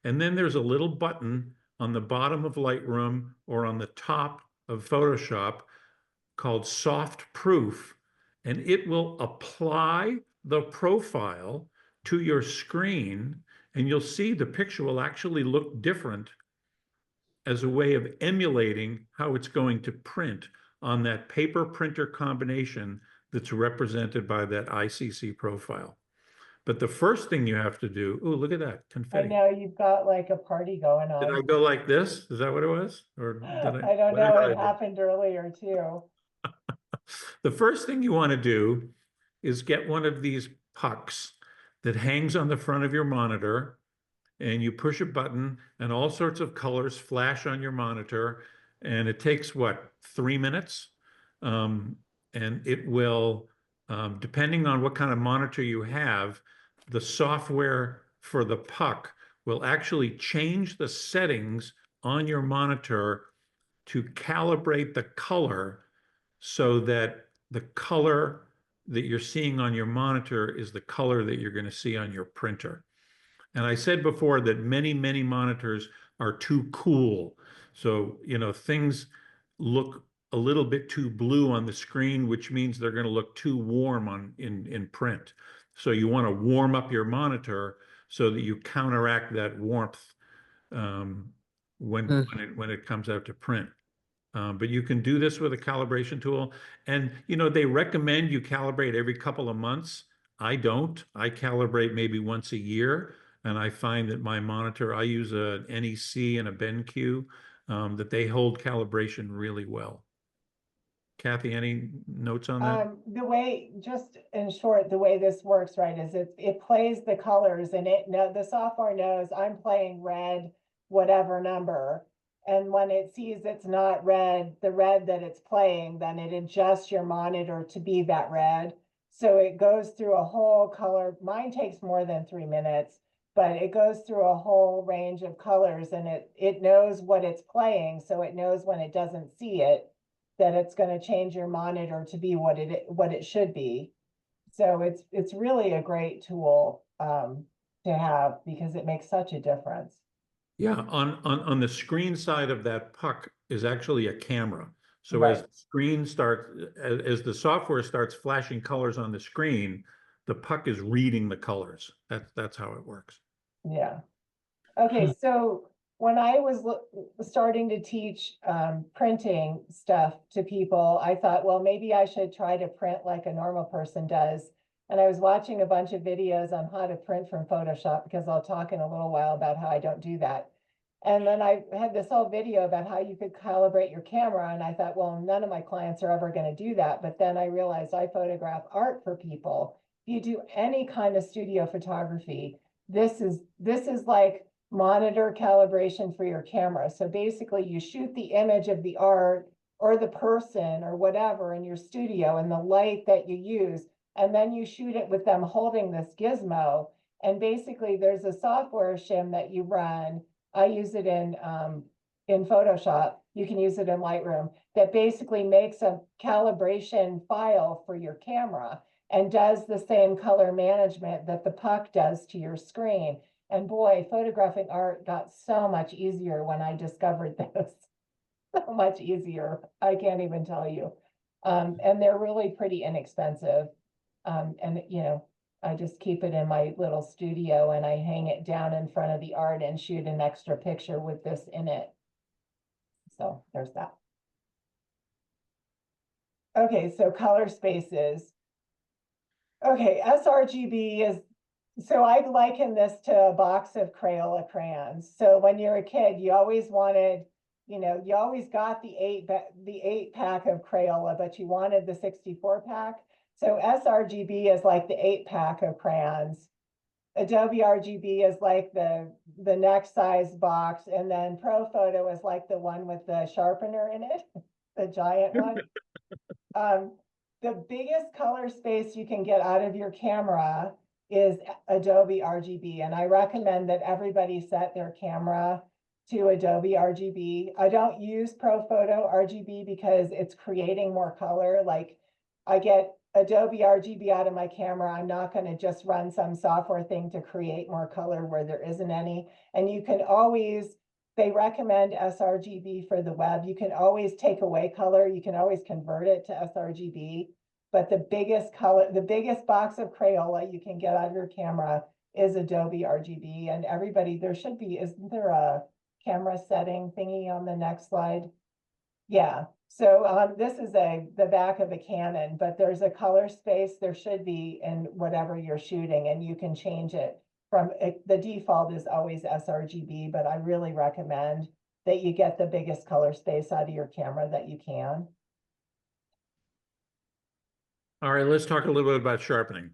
And then there's a little button on the bottom of Lightroom or on the top of Photoshop called Soft Proof, and it will apply the profile to your screen, and you'll see the picture will actually look different as a way of emulating how it's going to print on that paper printer combination that's represented by that ICC profile. But the first thing you have to do, oh, look at that, I confetti. know you've got like a party going Did I on. go like this? Is that what it was? Or did I don't what did know, I it do? happened earlier too. The first thing you want to do is get one of these pucks that hangs on the front of your monitor, and you push a button and all sorts of colors flash on your monitor, and it takes what, 3 minutes? And it will, depending on what kind of monitor you have, the software for the puck will actually change the settings on your monitor to calibrate the color so that the color that you're seeing on your monitor is the color that you're going to see on your printer. And I said before that many, many monitors are too cool. So, you know, things look a little bit too blue on the screen, which means they're going to look too warm in print. So you want to warm up your monitor so that you counteract that warmth when it comes out to print. But you can do this with a calibration tool. And, you know, they recommend you calibrate every couple of months. I don't. I calibrate maybe once a year. And I find that my monitor, I use a NEC and a BenQ, that they hold calibration really well. Kathy, any notes on that? The way, just in short, the way this works, right, is it plays the colors, and the software knows I'm playing red, whatever number. And when it sees it's not red, the red that it's playing, then it adjusts your monitor to be that red. So it goes through a whole color. Mine takes more than 3 minutes, but it goes through a whole range of colors, and it knows what it's playing. So it knows when it doesn't see it, that it's going to change your monitor to be what it should be. So it's really a great tool to have, because it makes such a difference. Yeah, on the screen side of that puck is actually a camera. So as Right. the screen starts, as the software starts flashing colors on the screen, the puck is reading the colors. That's how it works. Yeah. Okay, so when I was starting to teach printing stuff to people, I thought, well, maybe I should try to print like a normal person does. And I was watching a bunch of videos on how to print from Photoshop, because I'll talk in a little while about how I don't do that. And then I had this whole video about how you could calibrate your camera. And I thought, well, none of my clients are ever going to do that. But then I realized I photograph art for people. If you do any kind of studio photography, this is like monitor calibration for your camera. So basically you shoot the image of the art or the person or whatever in your studio and the light that you use, and then you shoot it with them holding this gizmo. And basically there's a software shim that you run. I use it in Photoshop. You can use it in Lightroom, that basically makes a calibration file for your camera and does the same color management that the puck does to your screen. And boy, photographing art got so much easier when I discovered this. So much easier. I can't even tell you. And they're really pretty inexpensive. And you know, I just keep it in my little studio and I hang it down in front of the art and shoot an extra picture with this in it. So there's that. Okay, so color spaces. Okay, sRGB is So I'd liken this to a box of Crayola crayons. So when you're a kid, you always wanted, you always got the eight pack of Crayola, but you wanted the 64 pack. So sRGB is like the 8 pack of crayons. Adobe RGB is like the next size box, and then Pro Photo is like the one with the sharpener in it, the giant one. The biggest color space you can get out of your camera is Adobe RGB, and I recommend that everybody set their camera to Adobe RGB. I don't use Pro Photo RGB because it's creating more color. Like, I get Adobe RGB out of my camera. I'm not going to just run some software thing to create more color where there isn't any. And you can always, they recommend sRGB for the web. You can always take away color. You can always convert it to sRGB. But the biggest color, the biggest box of Crayola you can get out of your camera is Adobe RGB. And everybody, there should be, isn't there a camera setting thingy on the next slide? Yeah. So this is the back of a Canon, but there's a color space there should be in whatever you're shooting, and you can change it from the default is always sRGB, but I really recommend that you get the biggest color space out of your camera that you can. All right, let's talk a little bit about sharpening.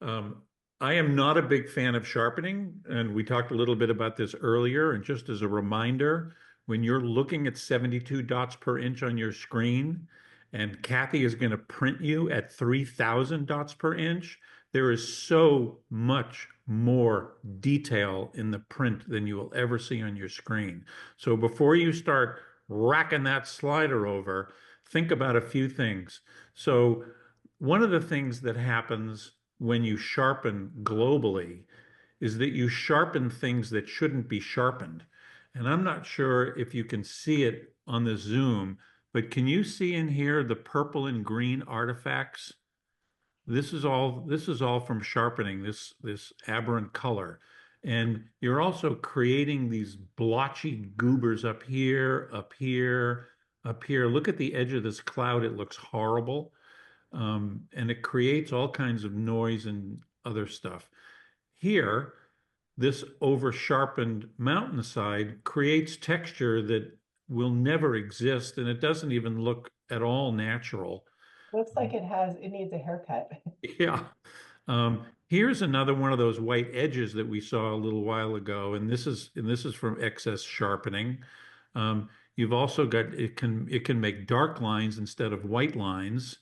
I am not a big fan of sharpening, and we talked a little bit about this earlier. And just as a reminder, when you're looking at 72 dots per inch on your screen, and Cathy is going to print you at 3,000 dots per inch, there is so much more detail in the print than you will ever see on your screen. So before you start racking that slider over, think about a few things. So one of the things that happens when you sharpen globally is that you sharpen things that shouldn't be sharpened. And I'm not sure if you can see it on the zoom, but can you see in here the purple and green artifacts? This is all from sharpening, this aberrant color. And you're also creating these blotchy goobers up here, up here, up here. Look at the edge of this cloud. It looks horrible. And it creates all kinds of noise and other stuff. Here, this over sharpened mountainside creates texture that will never exist, and it doesn't even look at all natural. Looks like it needs a haircut. Yeah. Here's another one of those white edges that we saw a little while ago, and this is from excess sharpening. You've also got it can make dark lines instead of white lines.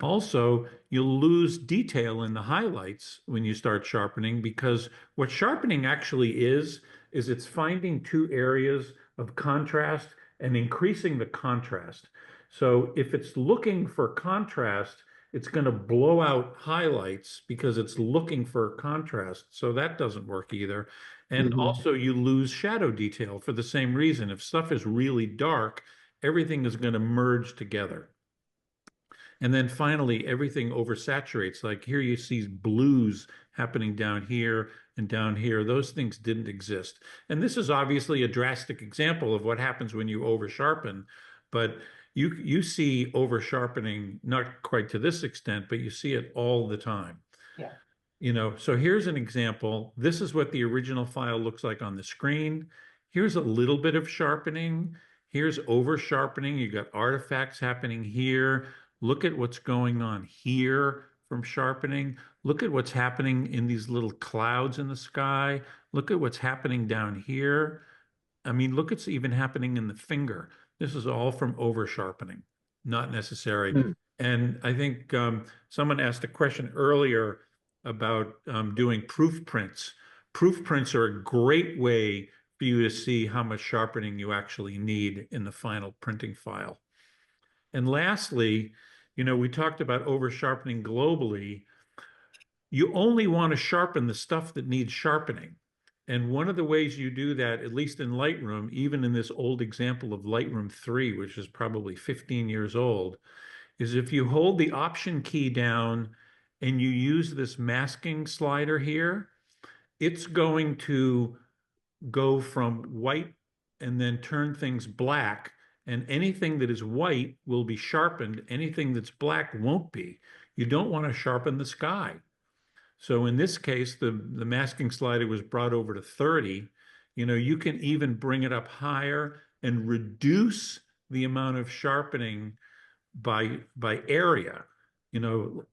Also, you'll lose detail in the highlights when you start sharpening, because what sharpening actually is it's finding two areas of contrast and increasing the contrast. So if it's looking for contrast, it's going to blow out highlights because it's looking for contrast. So that doesn't work either. And also you lose shadow detail for the same reason. If stuff is really dark, everything is going to merge together. And then finally, everything oversaturates. Like here you see blues happening down here and down here. Those things didn't exist. And this is obviously a drastic example of what happens when you over sharpen. But you see over sharpening, not quite to this extent, but you see it all the time. Yeah. So here's an example. This is what the original file looks like on the screen. Here's a little bit of sharpening. Here's over sharpening. You got artifacts happening here. Look at what's going on here from sharpening. Look at what's happening in these little clouds in the sky. Look at what's happening down here. I mean, look, it's even happening in the finger. This is all from over sharpening, not necessary. And I think someone asked a question earlier about doing proof prints. Proof prints are a great way for you to see how much sharpening you actually need in the final printing file. And lastly, we talked about over sharpening globally. You only want to sharpen the stuff that needs sharpening. And one of the ways you do that, at least in Lightroom, even in this old example of Lightroom 3, which is probably 15 years old, is if you hold the Option key down and you use this masking slider here, it's going to go from white and then turn things black. And anything that is white will be sharpened. Anything that's black won't be. You don't want to sharpen the sky. So in this case, the masking slider was brought over to 30. You know, you can even bring it up higher and reduce the amount of sharpening by area. You know,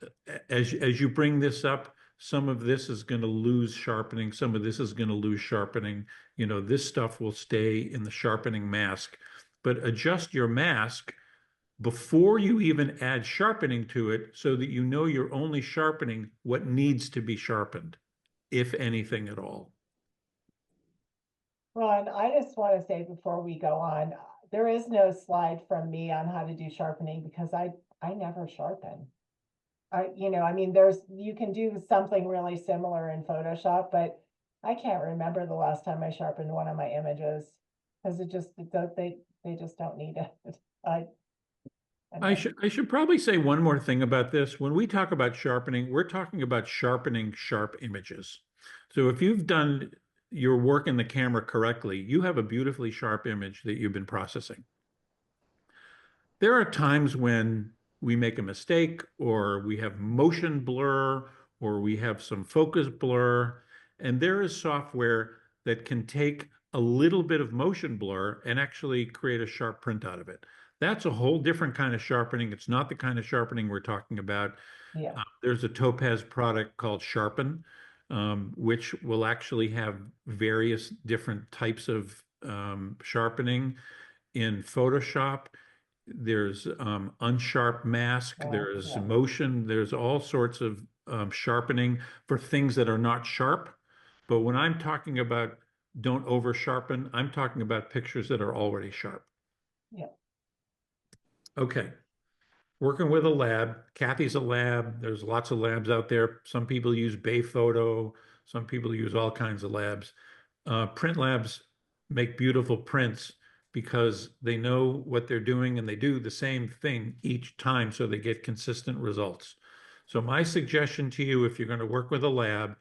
as you bring this up, some of this is going to lose sharpening, some of this is going to lose sharpening. You know, this stuff will stay in the sharpening mask, but adjust your mask before you even add sharpening to it so that you know you're only sharpening what needs to be sharpened, if anything at all. Ron, I just want to say before we go on, there is no slide from me on how to do sharpening because I never sharpen. I mean, you can do something really similar in Photoshop, but I can't remember the last time I sharpened one of my images because they just don't need it. I should probably say one more thing about this. When we talk about sharpening, we're talking about sharpening sharp images. So if you've done your work in the camera correctly, you have a beautifully sharp image that you've been processing. There are times when we make a mistake, or we have motion blur, or we have some focus blur, and there is software that can take a little bit of motion blur and actually create a sharp print out of it. That's a whole different kind of sharpening. It's not the kind of sharpening we're talking about. Yeah. There's a Topaz product called Sharpen, which will actually have various different types of sharpening. In Photoshop, there's unsharp mask, Oh, there's yeah. motion, there's all sorts of sharpening for things that are not sharp. But when I'm talking about don't over sharpen, I'm talking about pictures that are already sharp. Yeah. Okay. Working with a lab. Cathy's a lab. There's lots of labs out there. Some people use Bay Photo. Some people use all kinds of labs. Print labs make beautiful prints because they know what they're doing and they do the same thing each time so they get consistent results. So my suggestion to you, if you're going to work with a lab,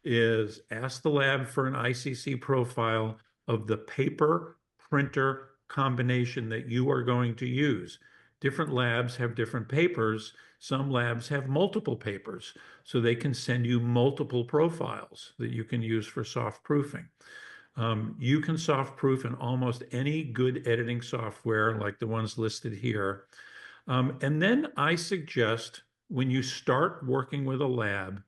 is ask the lab for an ICC profile of the paper printer combination that you are going to use. Different labs have different papers. Some labs have multiple papers, so they can send you multiple profiles that you can use for soft proofing. You can soft proof in almost any good editing software like the ones listed here. And then I suggest when you start working with a lab,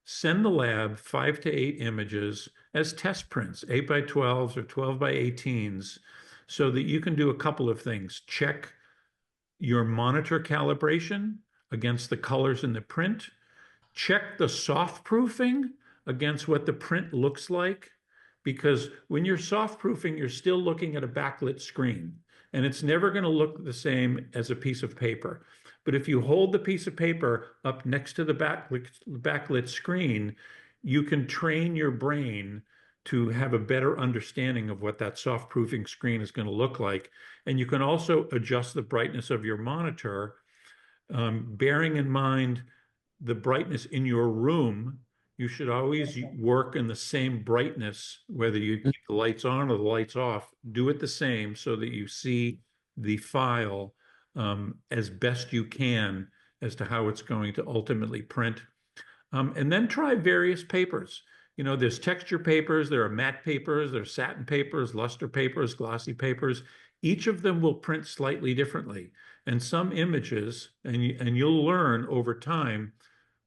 send the lab 5 to 8 images as test prints, 8 by 12s or 12 by 18s, so that you can do a couple of things. Check your monitor calibration against the colors in the print. Check the soft proofing against what the print looks like, because when you're soft proofing, you're still looking at a backlit screen, and it's never going to look the same as a piece of paper. But if you hold the piece of paper up next to the backlit screen, you can train your brain to have a better understanding of what that soft proofing screen is going to look like. And you can also adjust the brightness of your monitor, bearing in mind the brightness in your room. You should always work in the same brightness, whether you keep the lights on or the lights off. Do it the same so that you see the file as best you can as to how it's going to ultimately print. And then try various papers. You know, there's texture papers, there are matte papers, there's satin papers, luster papers, glossy papers. Each of them will print slightly differently. And some images, and you'll learn over time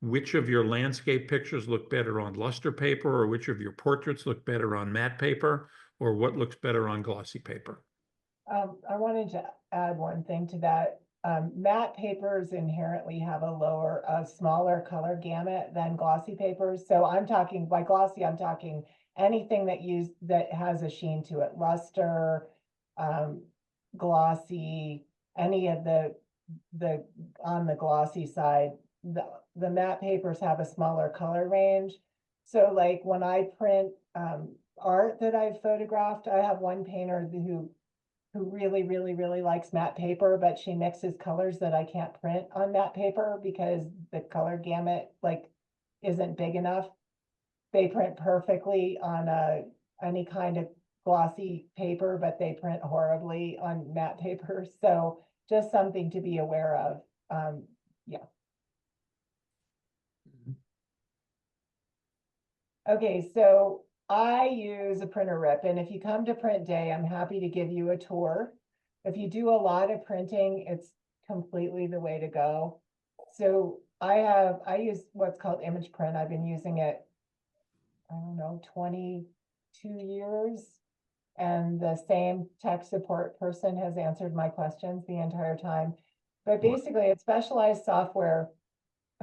which of your landscape pictures look better on luster paper, or which of your portraits look better on matte paper, or what looks better on glossy paper. I wanted to add one thing to that. Matte papers inherently have a smaller color gamut than glossy papers. So I'm talking by glossy, I'm talking anything that has a sheen to it, luster, glossy, any of the on the glossy side. The matte papers have a smaller color range. So like when I print art that I've photographed, I have one painter who really, really, really likes matte paper, but she mixes colors that I can't print on matte paper because the color gamut isn't big enough. They print perfectly on any kind of glossy paper, but they print horribly on matte paper. So just something to be aware of. Yeah. Okay, so I use a printer rip, and if you come to print day, I'm happy to give you a tour. If you do a lot of printing, it's completely the way to go. So I use what's called image print. I've been using it, I don't know, 22 years. And the same tech support person has answered my questions the entire time. But basically, it's specialized software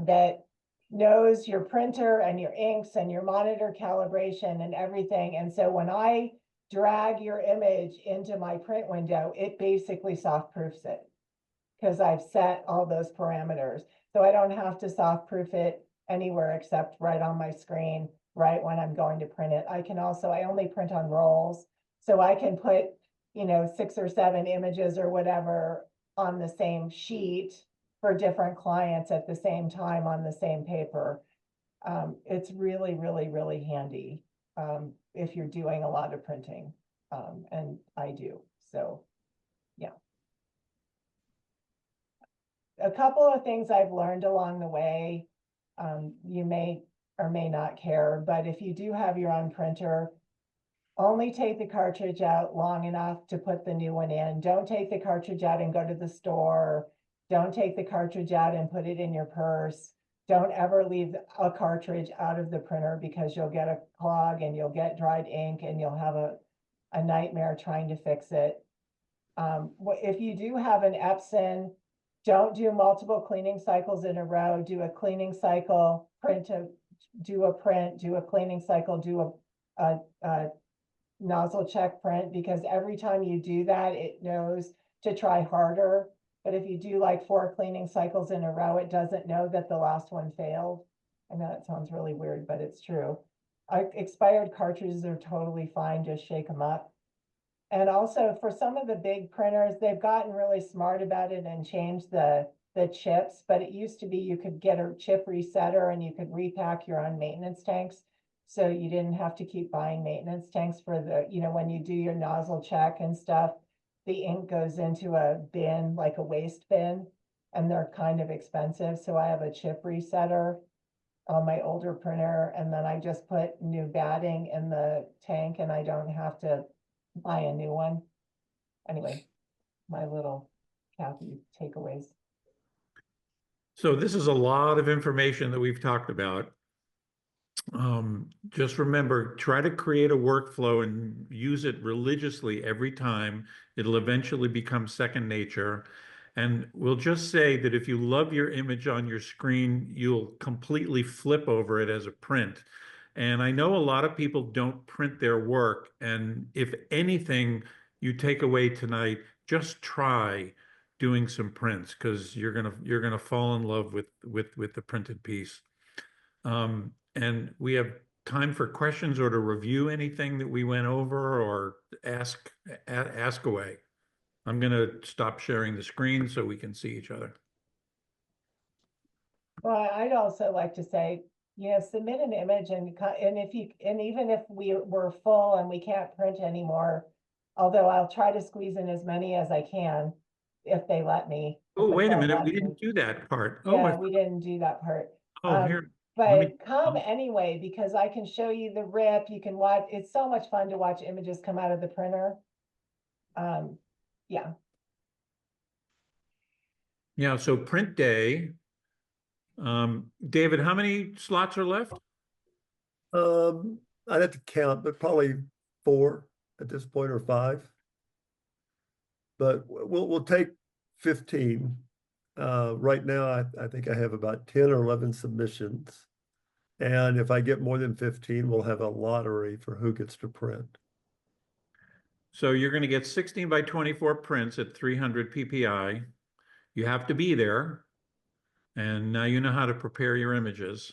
that knows your printer and your inks and your monitor calibration and everything. And so when I drag your image into my print window, it basically soft proofs it because I've set all those parameters. So I don't have to soft proof it anywhere except right on my screen, right when I'm going to print it. I can also, I only print on rolls. So I can put, 6 or 7 images or whatever on the same sheet for different clients at the same time on the same paper. It's really, really, really handy if you're doing a lot of printing, and I do. So, yeah. A couple of things I've learned along the way, you may or may not care, but if you do have your own printer, only take the cartridge out long enough to put the new one in. Don't take the cartridge out and go to the store. Don't take the cartridge out and put it in your purse. Don't ever leave a cartridge out of the printer because you'll get a clog and you'll get dried ink and you'll have a nightmare trying to fix it. If you do have an Epson, don't do multiple cleaning cycles in a row. Do a cleaning cycle, do a print, do a cleaning cycle, do a nozzle check print, because every time you do that, it knows to try harder. But if you do like 4 cleaning cycles in a row, it doesn't know that the last one failed. I know that sounds really weird, but it's true. Expired cartridges are totally fine, just shake them up. And also for some of the big printers, they've gotten really smart about it and changed the chips, but it used to be you could get a chip resetter and you could repack your own maintenance tanks. So you didn't have to keep buying maintenance tanks for when you do your nozzle check and stuff, the ink goes into a bin, like a waste bin, and they're kind of expensive. So I have a chip resetter on my older printer, and then I just put new batting in the tank and I don't have to buy a new one. Anyway, my little Cathy takeaways. So this is a lot of information that we've talked about. Just remember, try to create a workflow and use it religiously every time. It'll eventually become second nature. And we'll just say that if you love your image on your screen, you'll completely flip over it as a print. And I know a lot of people don't print their work. And if anything you take away tonight, just try doing some prints because you're gonna fall in love with the printed piece. And we have time for questions or to review anything that we went over or ask away. I'm going to stop sharing the screen so we can see each other. Well, I'd also like to say, submit an image and even if we're full and we can't print anymore, although I'll try to squeeze in as many as I can if they let me. Oh, wait a They'll minute. let We me. didn't do that part. Yeah, we didn't do that part. Oh, here. Let me- But come anyway, because I can show you the rip. You can watch. It's so much fun to watch images come out of the printer. Yeah. Yeah, so print day. David, how many slots are left? I'd have to count, but probably 4 at this point or 5. But we'll take 15. Right now, I think I have about 10 or 11 submissions. And if I get more than 15, we'll have a lottery for who gets to print. So you're going to get 16 by 24 prints at 300 PPI. You have to be there. And now you know how to prepare your images.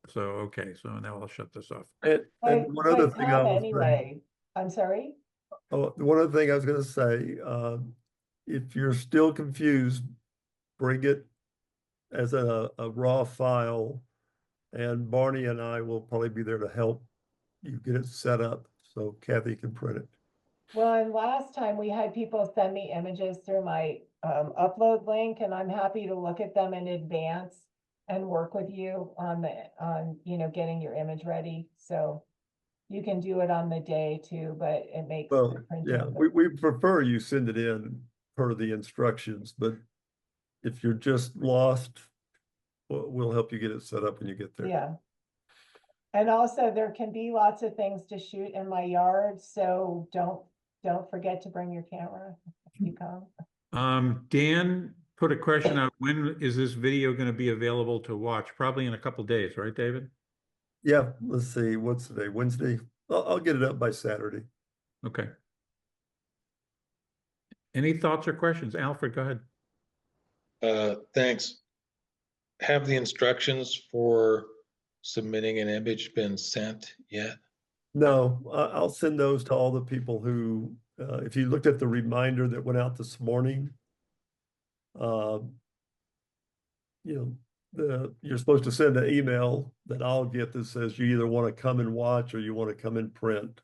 So, okay, so now I'll shut this off. And one other thing I Come will say, anyway. I'm sorry. one other thing I was going to say, if you're still confused, bring it as a raw file, and Barney and I will probably be there to help you get it set up so Cathy can print it. Well, and last time we had people send me images through my upload link, and I'm happy to look at them in advance and work with you on getting your image ready. So you can do it on the day too, but it makes Well, the printing yeah, we prefer you send it in per the instructions, but if you're just lost, we'll help you get it set up when you get there. Yeah. And also there can be lots of things to shoot in my yard, so don't forget to bring your camera if you come. Dan put a question out. When is this video going to be available to watch? Probably in a couple days, right, David? Yeah, let's see, what's today, Wednesday? I'll get it up by Saturday. Okay. Any thoughts or questions? Alfred, go ahead. Thanks. Have the instructions for submitting an image been sent yet? No, I'll send those to all the people who, if you looked at the reminder that went out this morning, you're supposed to send an email that I'll get that says you either want to come and watch or you want to come and print.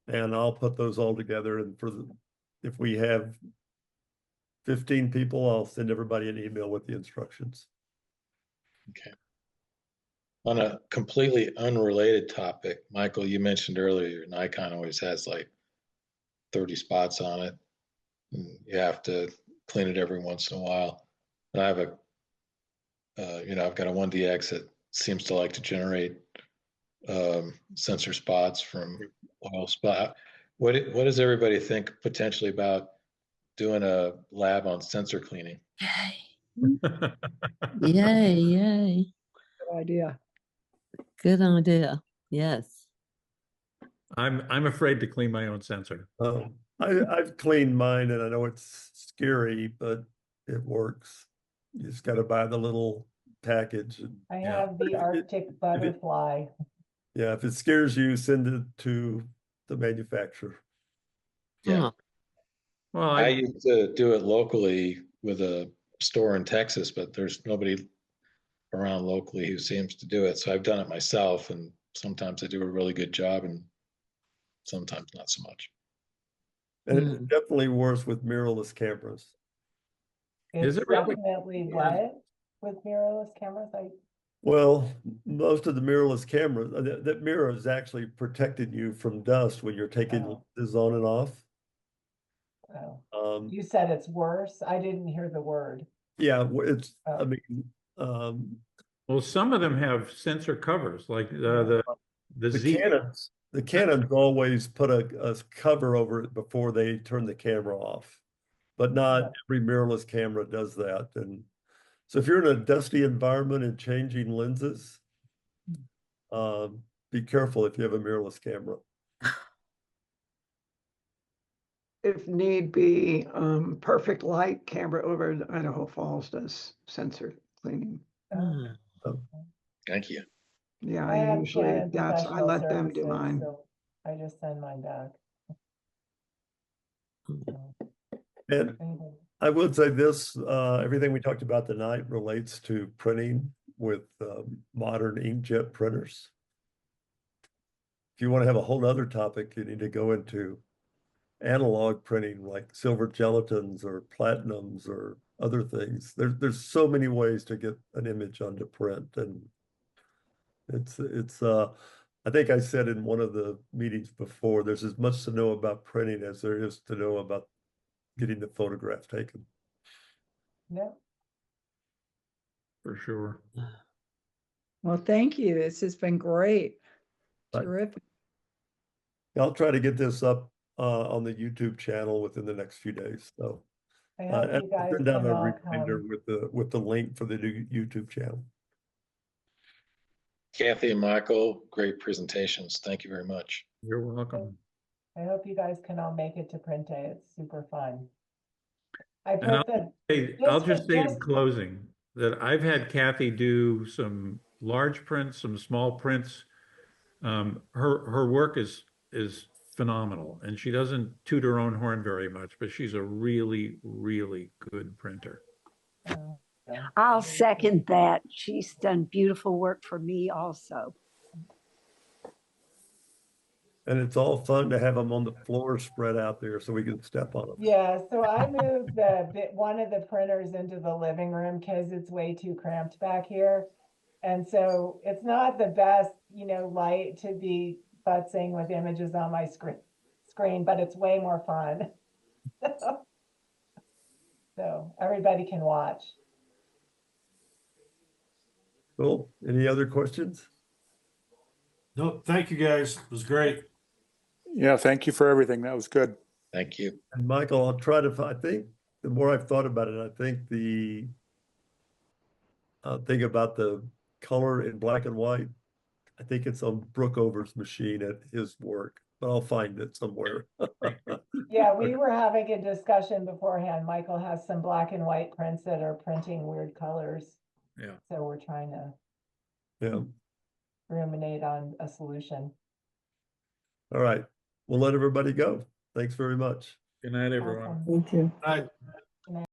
And I'll put those all together, and if we have 15 people, I'll send everybody an email with the instructions. Okay. On a completely unrelated topic, Michael, you mentioned earlier your Nikon always has like 30 spots on it. And you have to clean it every once in a while. And I have I've got a 1DX that seems to like to generate sensor spots from oil spot. What does everybody think potentially about doing a lab on sensor cleaning? Yay, yay. Good idea. Good idea. Yes. I'm afraid to clean my own sensor. I've cleaned mine, and I know it's scary, but it works. You just got to buy the little package. I Yeah. have the Arctic butterfly. Yeah, if it scares you, send it to the manufacturer. Yeah. Huh. Well, I used to do it locally with a store in Texas, but there's nobody around locally who seems to do it. So I've done it myself, and sometimes I do a really good job and sometimes not so much. And it's definitely worse with mirrorless cameras. Is It's it really? definitely Yeah. what with mirrorless cameras? Well, most of the mirrorless cameras, that mirror is actually protecting you from dust when you're taking Oh. lenses on and off. Oh, you said it's worse. I didn't hear the word. Yeah, I Oh. mean, Well, some of them have sensor covers, like the the Z. Canons always put a cover over it before they turn the camera off, but not Yeah. every mirrorless camera does that. And so if you're in a dusty environment and changing lenses, be careful if you have a mirrorless camera. If need be, Perfect Light camera over in Idaho Falls does sensor cleaning. Thank you. Yeah, I have usually Canon I professional let them do services, mine. so I just send mine back. And I would say this, everything we talked about tonight relates to printing with modern inkjet printers. If you want to have a whole other topic, you need to go into analog printing like silver gelatins or platinums or other things. There's so many ways to get an image onto print, and it's I think I said in one of the meetings before, there's as much to know about printing as there is to know about getting the photograph taken. Yeah. For sure. Well, thank you. This has been great. Right. Terrific. I'll try to get this up on the YouTube channel within the next few days. So I hope and you guys send out can a all reminder come. with the link for the new YouTube channel. Cathy and Michael, great presentations. Thank you very much. You're welcome. I hope you guys can all make it to print day. It's super fun. I And put the I'll just say in just- closing that I've had Cathy do some large prints, some small prints. Her work is phenomenal, and she doesn't toot her own horn very much, but she's a really, really good printer. I'll second that. She's done beautiful work for me also. And it's all fun to have them on the floor spread out there so we can step on them. Yeah, so I moved one of the printers into the living room because it's way too cramped back here. And so it's not the best, light to be futzing with images on my screen, but it's way more fun. So everybody can watch. Cool. Any other questions? No, thank you guys. It was great. Yeah, thank you for everything. That was good. Thank you. And Michael, I'll try to, I think the more I've thought about it, I think the thing about the color in black and white, I think it's on Brookover's machine at his work, but I'll find it somewhere. Yeah, we were having a discussion beforehand. Michael has some black and white prints that are printing weird colors. Yeah. So we're trying to Yeah. ruminate on a solution. All right. We'll let everybody go. Thanks very much. Good night, everyone. Awesome. Me too. All right.